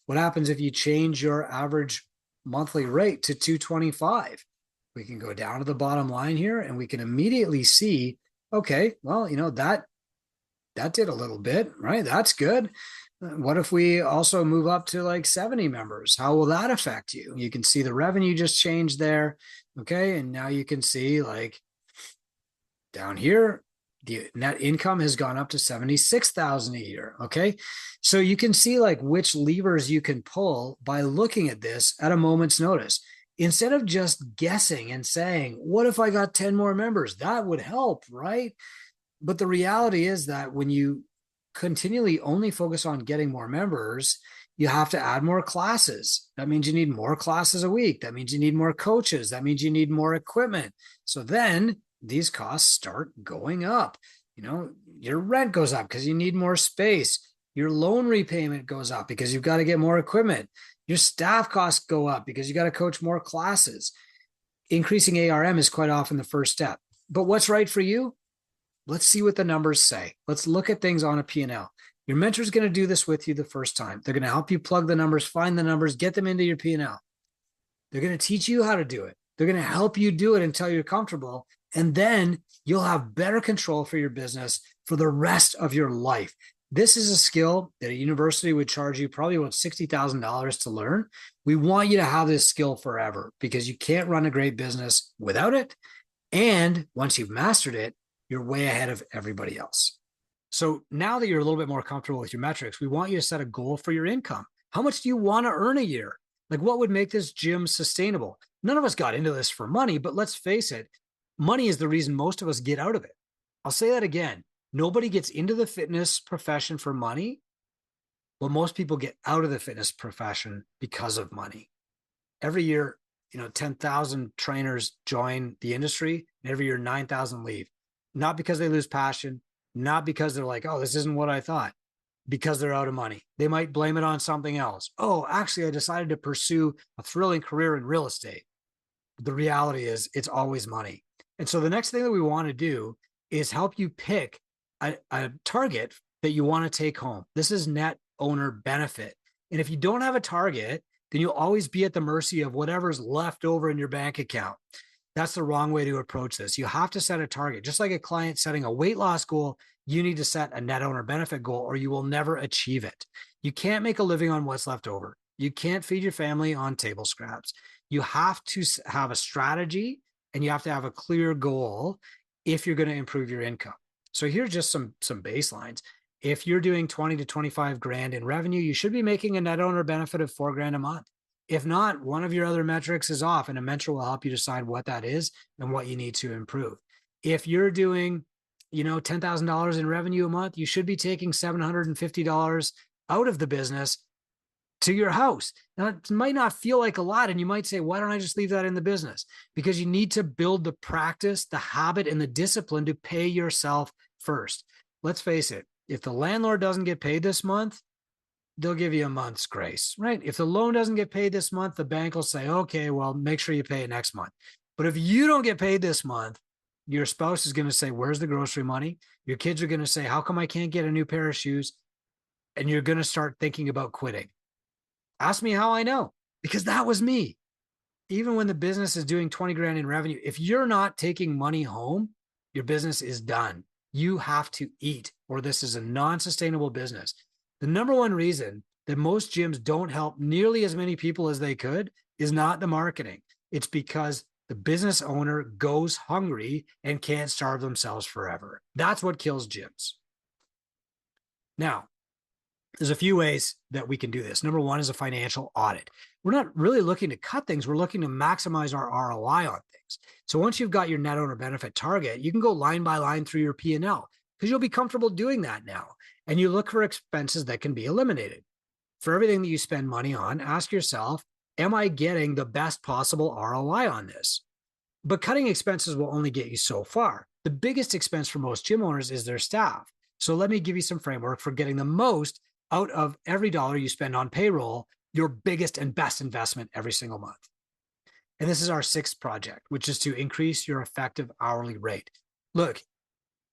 What happens if you change your average monthly rate to 225? We can go down to the bottom line here and we can immediately see, okay, well, that that did a little bit, right? That's good. What if we also move up to like 70 members? How will that affect you? You can see the revenue just changed there. Okay. And now you can see like down here, the net income has gone up to 76,000 a year. Okay. So you can see like which levers you can pull by looking at this at a moment's notice. Instead of just guessing and saying, what if I got 10 more members? That would help, right? But the reality is that when you continually only focus on getting more members, you have to add more classes. That means you need more classes a week. That means you need more coaches. That means you need more equipment. So then these costs start going up. You know, your rent goes up because you need more space. Your loan repayment goes up because you've got to get more equipment. Your staff costs go up because you got to coach more classes. Increasing ARM is quite often the first step. But what's right for you? Let's see what the numbers say. Let's look at things on a P&L. Your mentor is going to do this with you the first time. They're going to help you plug the numbers, find the numbers, get them into your P&L. They're going to teach you how to do it. They're going to help you do it until you're comfortable. And then you'll have better control for your business for the rest of your life. This is a skill that a university would charge you probably about $60,000 to learn. We want you to have this skill forever because you can't run a great business without it. And once you've mastered it, you're way ahead of everybody else. So now that you're a little bit more comfortable with your metrics, we want you to set a goal for your income. How much do you want to earn a year? Like what would make this gym sustainable? None of us got into this for money, but let's face it, money is the reason most of us get out of it. I'll say that again. Nobody gets into the fitness profession for money, but most people get out of the fitness profession because of money. Every year, 10,000 trainers join the industry, and every year 9,000 leave. Not because they lose passion, not because they're like, oh, this isn't what I thought, because they're out of money. They might blame it on something else. Oh, actually, I decided to pursue a thrilling career in real estate. The reality is it's always money. And so the next thing that we want to do is help you pick a target that you want to take home. This is net owner benefit. And if you don't have a target, then you'll always be at the mercy of whatever's left over in your bank account. That's the wrong way to approach this. You have to set a target. Just like a client setting a weight loss goal, you need to set a net owner benefit goal or you will never achieve it. You can't make a living on what's left over. You can't feed your family on table scraps. You have to have a strategy and you have to have a clear goal if you're going to improve your income. So here's just some baselines. If you're doing 20 to 25 grand in revenue, you should be making a net owner benefit of $4,000 a month. If not, one of your other metrics is off and a mentor will help you decide what that is and what you need to improve. If you're doing, $10,000 in revenue a month, you should be taking $750 out of the business to your house. Now, it might not feel like a lot, and you might say, why don't I just leave that in the business? Because you need to build the practice, the habit, and the discipline to pay yourself first. Let's face it, if the landlord doesn't get paid this month, they'll give you a month's grace, right? If the loan doesn't get paid this month, the bank will say, okay, well, make sure you pay it next month. But if you don't get paid this month, your spouse is going to say, where's the grocery money? Your kids are going to say, how come I can't get a new pair of shoes? And you're going to start thinking about quitting. Ask me how I know, because that was me. Even when the business is doing 20 grand in revenue, if you're not taking money home, your business is done. You have to eat, or this is a non-sustainable business. The number one reason that most gyms don't help nearly as many people as they could is not the marketing. It's because the business owner goes hungry and can't starve themselves forever. That's what kills gyms. Now, there's a few ways that we can do this. Number one is a financial audit. We're not really looking to cut things. We're looking to maximize our ROI on things. So once you've got your net owner benefit target, you can go line by line through your P&L because you'll be comfortable doing that now. And you look for expenses that can be eliminated. For everything that you spend money on, ask yourself, am I getting the best possible ROI on this? But cutting expenses will only get you so far. The biggest expense for most gym owners is their staff. So let me give you some framework for getting the most out of every dollar you spend on payroll, your biggest and best investment every single month. And this is our sixth project, which is to increase your effective hourly rate. Look,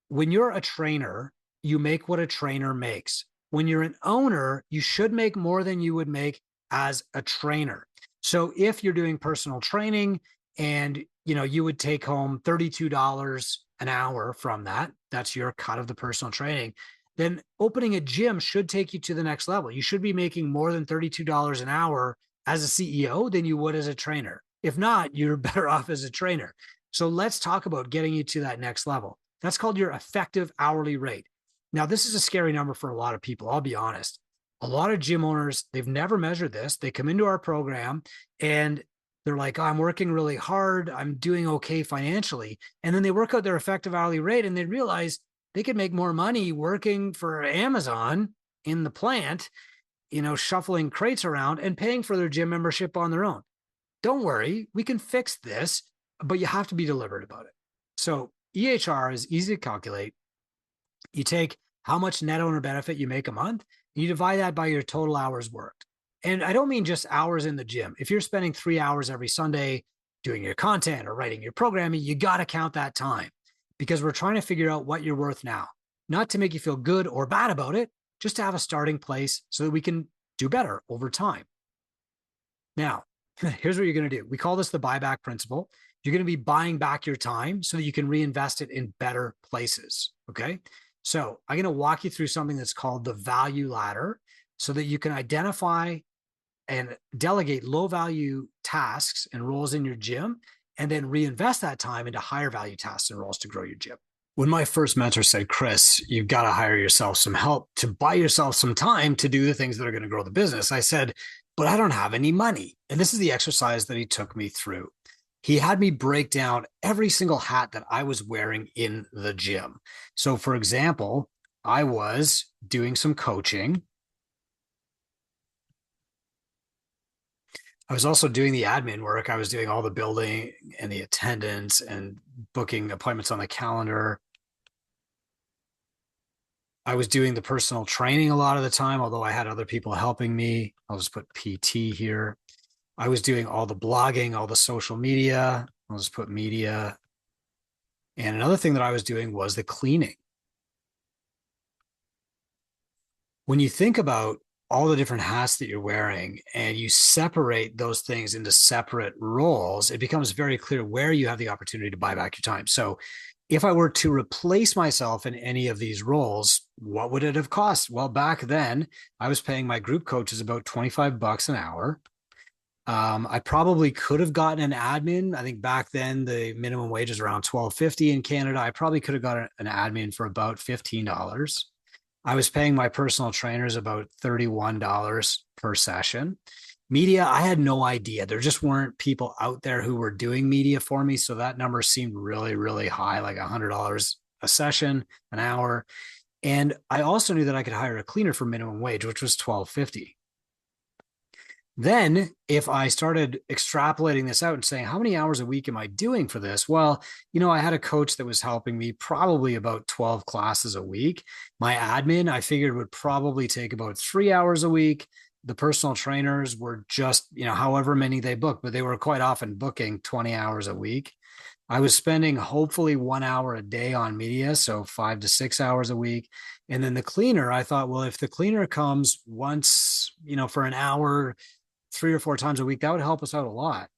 when you're a trainer, you make what a trainer makes. When you're an owner, you should make more than you would make as a trainer. So if you're doing personal training and you would take home $32 an hour from that, that's your cut of the personal training. then opening a gym should take you to the next level. You should be making more than $32 an hour as a CEO than you would as a trainer. If not, you're better off as a trainer. So let's talk about getting you to that next level. That's called your effective hourly rate. Now, this is a scary number for a lot of people. I'll be honest. A lot of gym owners, they've never measured this. They come into our program and they're like, oh, I'm working really hard. I'm doing okay financially. And then they work out their effective hourly rate and they realize they could make more money working for Amazon in the plant, shuffling crates around and paying for their gym membership on their own. Don't worry, we can fix this, but you have to be deliberate about it. So EHR is easy to calculate. You take how much net owner benefit you make a month, and you divide that by your total hours worked. And I don't mean just hours in the gym. If you're spending 3 hours every Sunday doing your content or writing your programming, you got to count that time because we're trying to figure out what you're worth now, not to make you feel good or bad about it, just to have a starting place so that we can do better over time. Now, here's what you're going to do. We call this the buyback principle. You're going to be buying back your time so that you can reinvest it in better places. Okay. So I'm going to walk you through something that's called the value ladder so that you can identify and delegate low value tasks and roles in your gym and then reinvest that time into higher value tasks and roles to grow your gym. When my first mentor said, Chris, you've got to hire yourself some help to buy yourself some time to do the things that are going to grow the business, I said, but I don't have any money. And this is the exercise that he took me through. He had me break down every single hat that I was wearing in the gym. So for example, I was doing some coaching. I was also doing the admin work. I was doing all the building and the attendance and booking appointments on the calendar. I was doing the personal training a lot of the time, although I had other people helping me. I'll just put PT here. I was doing all the blogging, all the social media. I'll just put media. And another thing that I was doing was the cleaning. When you think about all the different hats that you're wearing and you separate those things into separate roles, it becomes very clear where you have the opportunity to buy back your time. So if I were to replace myself in any of these roles, what would it have cost? Well, back then I was paying my group coaches about $25 an hour. I probably could have gotten an admin. I think back then the minimum wage is around $12.50 in Canada. I probably could have got an admin for about $15. I was paying my personal trainers about $31 per session. Media, I had no idea. There just weren't people out there who were doing media for me. So that number seemed really, really high, like $100 a session, an hour. And I also knew that I could hire a cleaner for minimum wage, which was $12.50. Then if I started extrapolating this out and saying, how many hours a week am I doing for this? Well, I had a coach that was helping me probably about 12 classes a week. My admin, I figured would probably take about 3 hours a week. The personal trainers were just, however many they booked, but they were quite often booking 20 hours a week. I was spending hopefully 1 hour a day on media, so 5 to 6 hours a week. And then the cleaner, I thought, well, if the cleaner comes once, for an hour, 3 or 4 times a week, that would help us out a lot.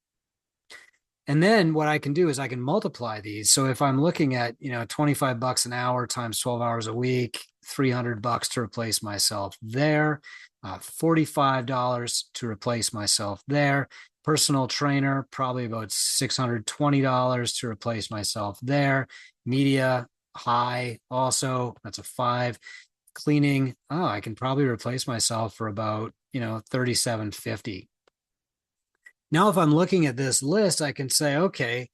And then what I can do is I can multiply these. So if I'm looking at, $25 an hour times 12 hours a week, $300 to replace myself there, $45 to replace myself there. Personal trainer, probably about $620 to replace myself there. Media, high also, that's a 5. Cleaning, I can probably replace myself for about, $37.50. Now, if I'm looking at this list, I can say, okay,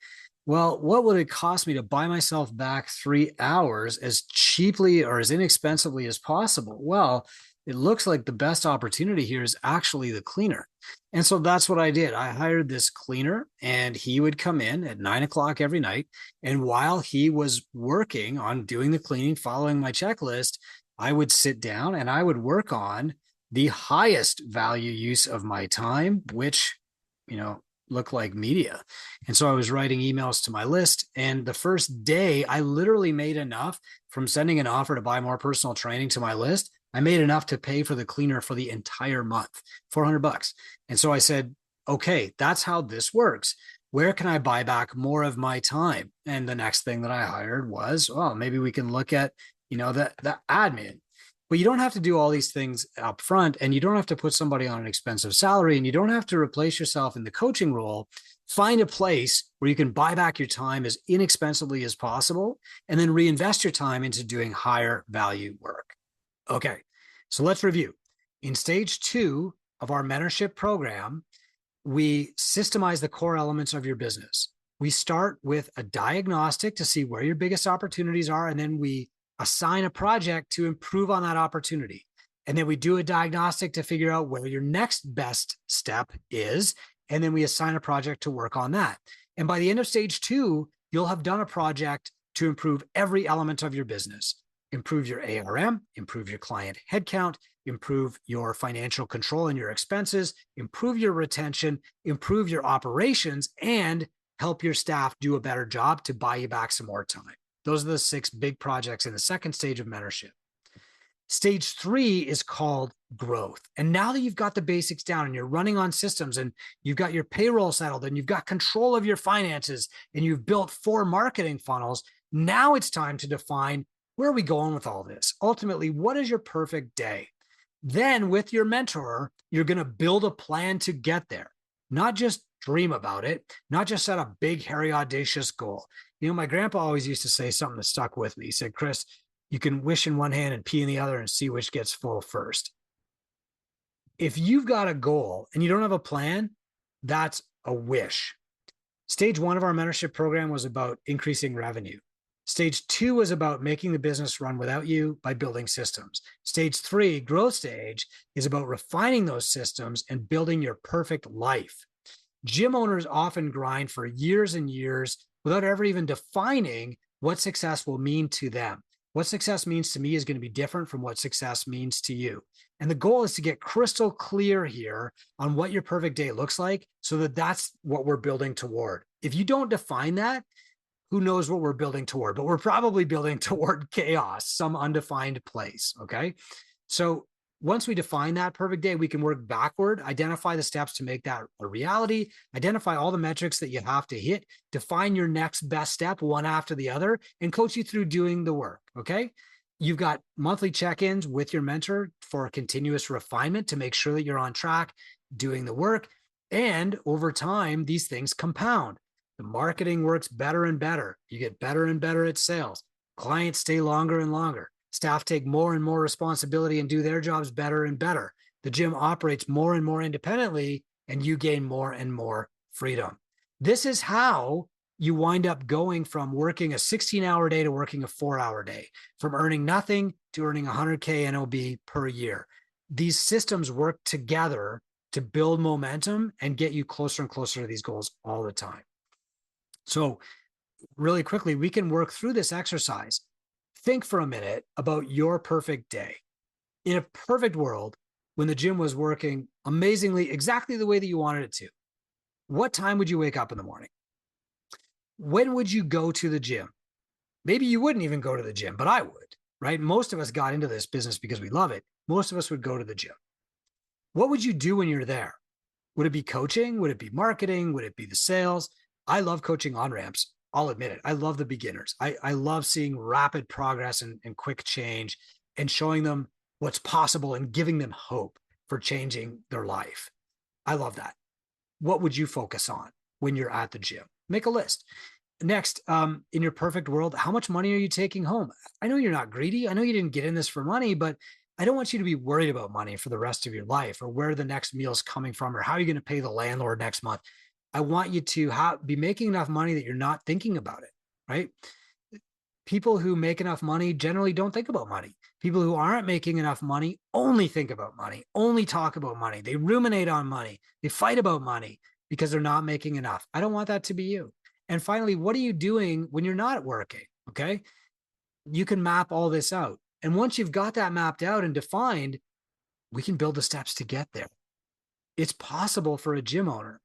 well, what would it cost me to buy myself back 3 hours as cheaply or as inexpensively as possible? Well, it looks like the best opportunity here is actually the cleaner. And so that's what I did. I hired this cleaner and he would come in at 9 o'clock every night. And while he was working on doing the cleaning, following my checklist, I would sit down and I would work on the highest value use of my time, which, looked like media. And so I was writing emails to my list. And the first day, I literally made enough from sending an offer to buy more personal training to my list. I made enough to pay for the cleaner for the entire month, $400. And so I said, okay, that's how this works. Where can I buy back more of my time? And the next thing that I hired was, well, maybe we can look at, the admin. But you don't have to do all these things up front, and you don't have to put somebody on an expensive salary, and you don't have to replace yourself in the coaching role. Find a place where you can buy back your time as inexpensively as possible, and then reinvest your time into doing higher value work. Okay, so let's review. In stage 2 of our mentorship program, we systemize the core elements of your business. We start with a diagnostic to see where your biggest opportunities are, and then we assign a project to improve on that opportunity. And then we do a diagnostic to figure out where your next best step is. And then we assign a project to work on that. And by the end of stage 2, you'll have done a project to improve every element of your business. Improve your ARM, improve your client headcount, improve your financial control and your expenses, improve your retention, improve your operations, and help your staff do a better job to buy you back some more time. Those are the 6 big projects in the second stage of mentorship. Stage 3 is called growth. And now that you've got the basics down and you're running on systems and you've got your payroll settled and you've got control of your finances and you've built 4 marketing funnels, now it's time to define, where are we going with all this? Ultimately, what is your perfect day? Then with your mentor, you're going to build a plan to get there, not just dream about it, not just set a big, hairy, audacious goal. You know, my grandpa always used to say something that stuck with me. He said, Chris, you can wish in one hand and pee in the other and see which gets full first. If you've got a goal and you don't have a plan, that's a wish. Stage 1 of our mentorship program was about increasing revenue. Stage 2 was about making the business run without you by building systems. Stage 3, growth stage, is about refining those systems and building your perfect life. Gym owners often grind for years and years without ever even defining what success will mean to them. What success means to me is going to be different from what success means to you. And the goal is to get crystal clear here on what your perfect day looks like so that that's what we're building toward. If you don't define that, who knows what we're building toward, but we're probably building toward chaos, some undefined place, okay? So once we define that perfect day, we can work backward, identify the steps to make that a reality, identify all the metrics that you have to hit, define your next best step one after the other, and coach you through doing the work, okay? You've got monthly check-ins with your mentor for continuous refinement to make sure that you're on track, doing the work, and over time, these things compound. The marketing works better and better. You get better and better at sales. Clients stay longer and longer. Staff take more and more responsibility and do their jobs better and better. The gym operates more and more independently, and you gain more and more freedom. This is how you wind up going from working a 16-hour day to working a 4-hour day, from earning nothing to earning 100K NOB per year. These systems work together to build momentum and get you closer and closer to these goals all the time. So really quickly, we can work through this exercise. Think for a minute about your perfect day. In a perfect world, when the gym was working amazingly, exactly the way that you wanted it to, what time would you wake up in the morning? When would you go to the gym? Maybe you wouldn't even go to the gym, but I would, right? Most of us got into this business because we love it. Most of us would go to the gym. What would you do when you're there? Would it be coaching? Would it be marketing? Would it be the sales? I love coaching on-ramps. I'll admit it. I love the beginners. I love seeing rapid progress and quick change and showing them what's possible and giving them hope for changing their life. I love that. What would you focus on when you're at the gym? Make a list. Next, in your perfect world, how much money are you taking home? I know you're not greedy. I know you didn't get in this for money, but I don't want you to be worried about money for the rest of your life or where the next meal is coming from or how you're going to pay the landlord next month. I want you to be making enough money that you're not thinking about it, right? People who make enough money generally don't think about money. People who aren't making enough money only think about money, only talk about money. They ruminate on money. They fight about money because they're not making enough. I don't want that to be you. And finally, what are you doing when you're not working? Okay. You can map all this out. And once you've got that mapped out and defined, we can build the steps to get there. It's possible for a gym owner.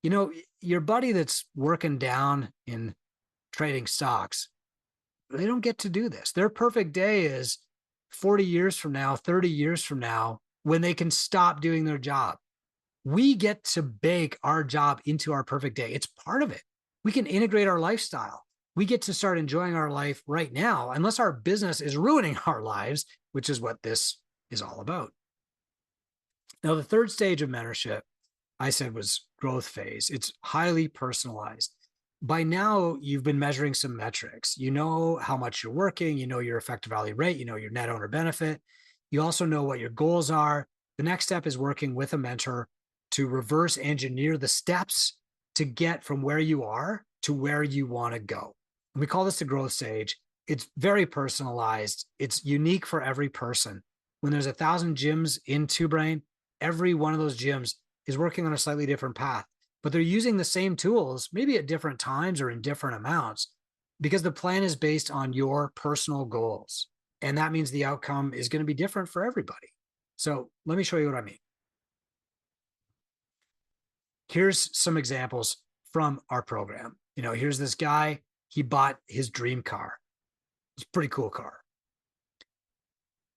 You know, your buddy that's working down in trading stocks, they don't get to do this. Their perfect day is 40 years from now, 30 years from now, when they can stop doing their job. We get to bake our job into our perfect day. It's part of it. We can integrate our lifestyle. we get to start enjoying our life right now, unless our business is ruining our lives, which is what this is all about. Now, the third stage of mentorship, I said, was growth phase. It's highly personalized. By now, you've been measuring some metrics. You know how much you're working, you know your effective hourly rate, you know your net owner benefit. You also know what your goals are. The next step is working with a mentor to reverse engineer the steps to get from where you are to where you want to go. And we call this the growth stage. It's very personalized. It's unique for every person. When there's 1,000 gyms in Two Brain, every one of those gyms is working on a slightly different path, but they're using the same tools, maybe at different times or in different amounts, because the plan is based on your personal goals. And that means the outcome is going to be different for everybody. So let me show you what I mean. Here's some examples from our program. Here's this guy, he bought his dream car. It's a pretty cool car.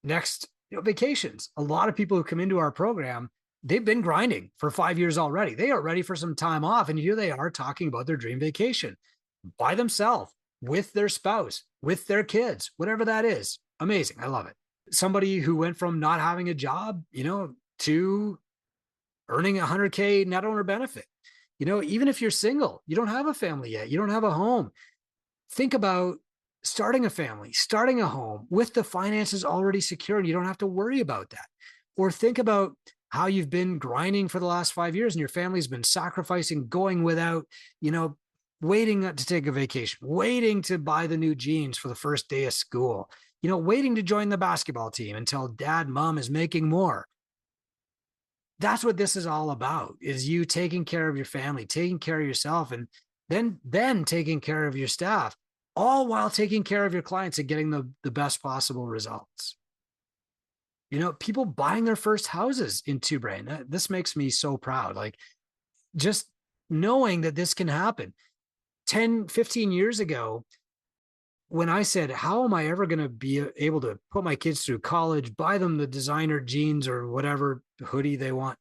Next, vacations. A lot of people who come into our program, they've been grinding for 5 years already. They are ready for some time off. And here they are talking about their dream vacation by themselves, with their spouse, with their kids, whatever that is. Amazing. I love it. Somebody who went from not having a job, to earning 100K net owner benefit. Even if you're single, you don't have a family yet, you don't have a home. Think about starting a family, starting a home with the finances already secure, and you don't have to worry about that. Or think about how you've been grinding for the last 5 years and your family's been sacrificing, going without, waiting to take a vacation, waiting to buy the new jeans for the first day of school, waiting to join the basketball team until dad, mom is making more. That's what this is all about, is you taking care of your family, taking care of yourself, and then taking care of your staff, all while taking care of your clients and getting the best possible results. People buying their first houses in Two Brain. This makes me so proud. Like, just knowing that this can happen. 10, 15 years ago, when I said, how am I ever going to be able to put my kids through college, buy them the designer jeans or whatever hoodie they want?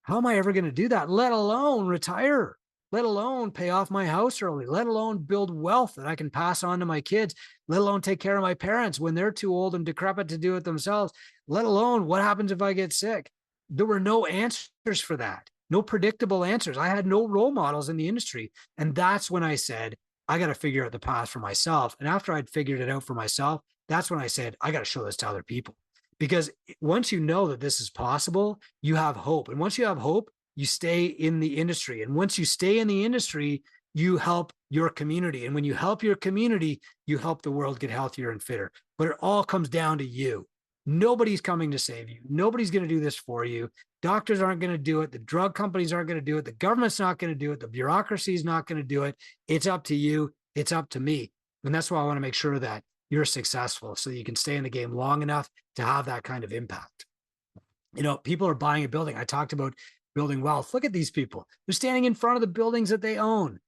How am I ever going to do that? Let alone retire, let alone pay off my house early, let alone build wealth that I can pass on to my kids, let alone take care of my parents when they're too old and decrepit to do it themselves, let alone what happens if I get sick. There were no answers for that, no predictable answers. I had no role models in the industry. And that's when I said, I got to figure out the path for myself. And after I'd figured it out for myself, that's when I said, I got to show this to other people. Because once you know that this is possible, you have hope. And once you have hope, you stay in the industry. And once you stay in the industry, you help your community. And when you help your community, you help the world get healthier and fitter. But it all comes down to you. Nobody's coming to save you. Nobody's going to do this for you. Doctors aren't going to do it. The drug companies aren't going to do it. The government's not going to do it. The bureaucracy is not going to do it. It's up to you. It's up to me. And that's why I want to make sure that you're successful so that you can stay in the game long enough to have that kind of impact. People are buying a building. I talked about building wealth. Look at these people. They're standing in front of the buildings that they own.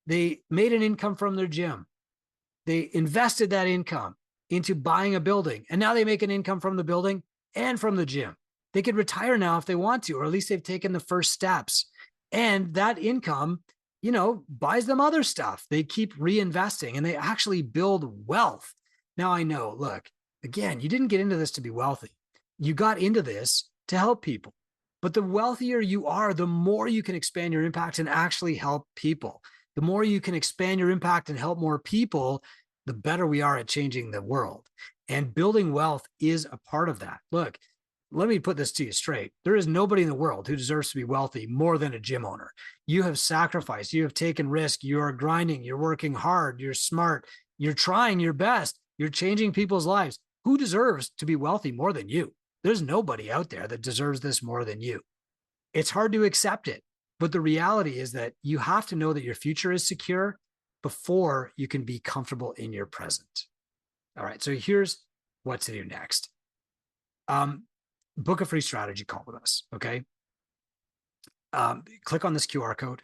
They made an income from their gym. They invested that income into buying a building. And now they make an income from the building and from the gym. They could retire now if they want to, or at least they've taken the first steps. And that income, buys them other stuff. They keep reinvesting and they actually build wealth. Now I know, look, again, you didn't get into this to be wealthy. You got into this to help people. But the wealthier you are, the more you can expand your impact and actually help people. The more you can expand your impact and help more people, the better we are at changing the world. And building wealth is a part of that. Look, let me put this to you straight. There is nobody in the world who deserves to be wealthy more than a gym owner. You have sacrificed, you have taken risk, you are grinding, you're working hard, you're smart, you're trying your best, you're changing people's lives. Who deserves to be wealthy more than you? There's nobody out there that deserves this more than you. It's hard to accept it, but the reality is that you have to know that your future is secure before you can be comfortable in your present. All right, so here's what to do next. Book a free strategy call with us, okay? Click on this QR code.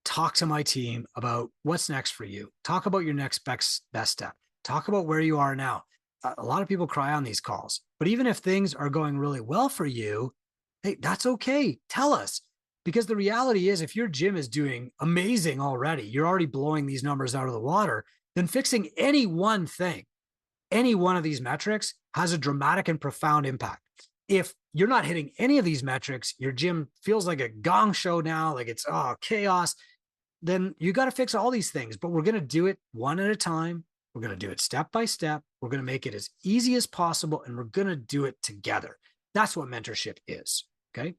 Talk to my team about what's next for you. Talk about your next best step. Talk about where you are now. A lot of people cry on these calls, but even if things are going really well for you, hey, that's okay. Tell us. Because the reality is, if your gym is doing amazing already, you're already blowing these numbers out of the water, then fixing any one thing, any one of these metrics has a dramatic and profound impact. If you're not hitting any of these metrics, your gym feels like a gong show now, like it's chaos, then you got to fix all these things. But we're going to do it one at a time. We're going to do it step by step. We're going to make it as easy as possible, and we're going to do it together. That's what mentorship is. Okay.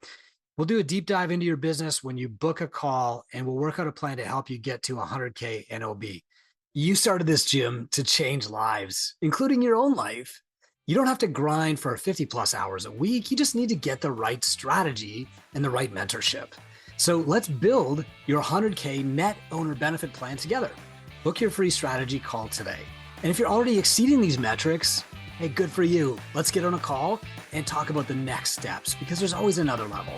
We'll do a deep dive into your business when you book a call, and we'll work out a plan to help you get to 100K NOB. You started this gym to change lives, including your own life. You don't have to grind for 50 plus hours a week. You just need to get the right strategy and the right mentorship. So let's build your 100K net owner benefit plan together. Book your free strategy call today. And if you're already exceeding these metrics, hey, good for you. Let's get on a call and talk about the next steps, because there's always another level.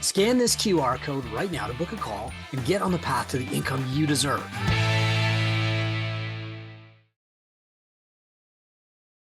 Scan this QR code right now to book a call and get on the path to the income you deserve.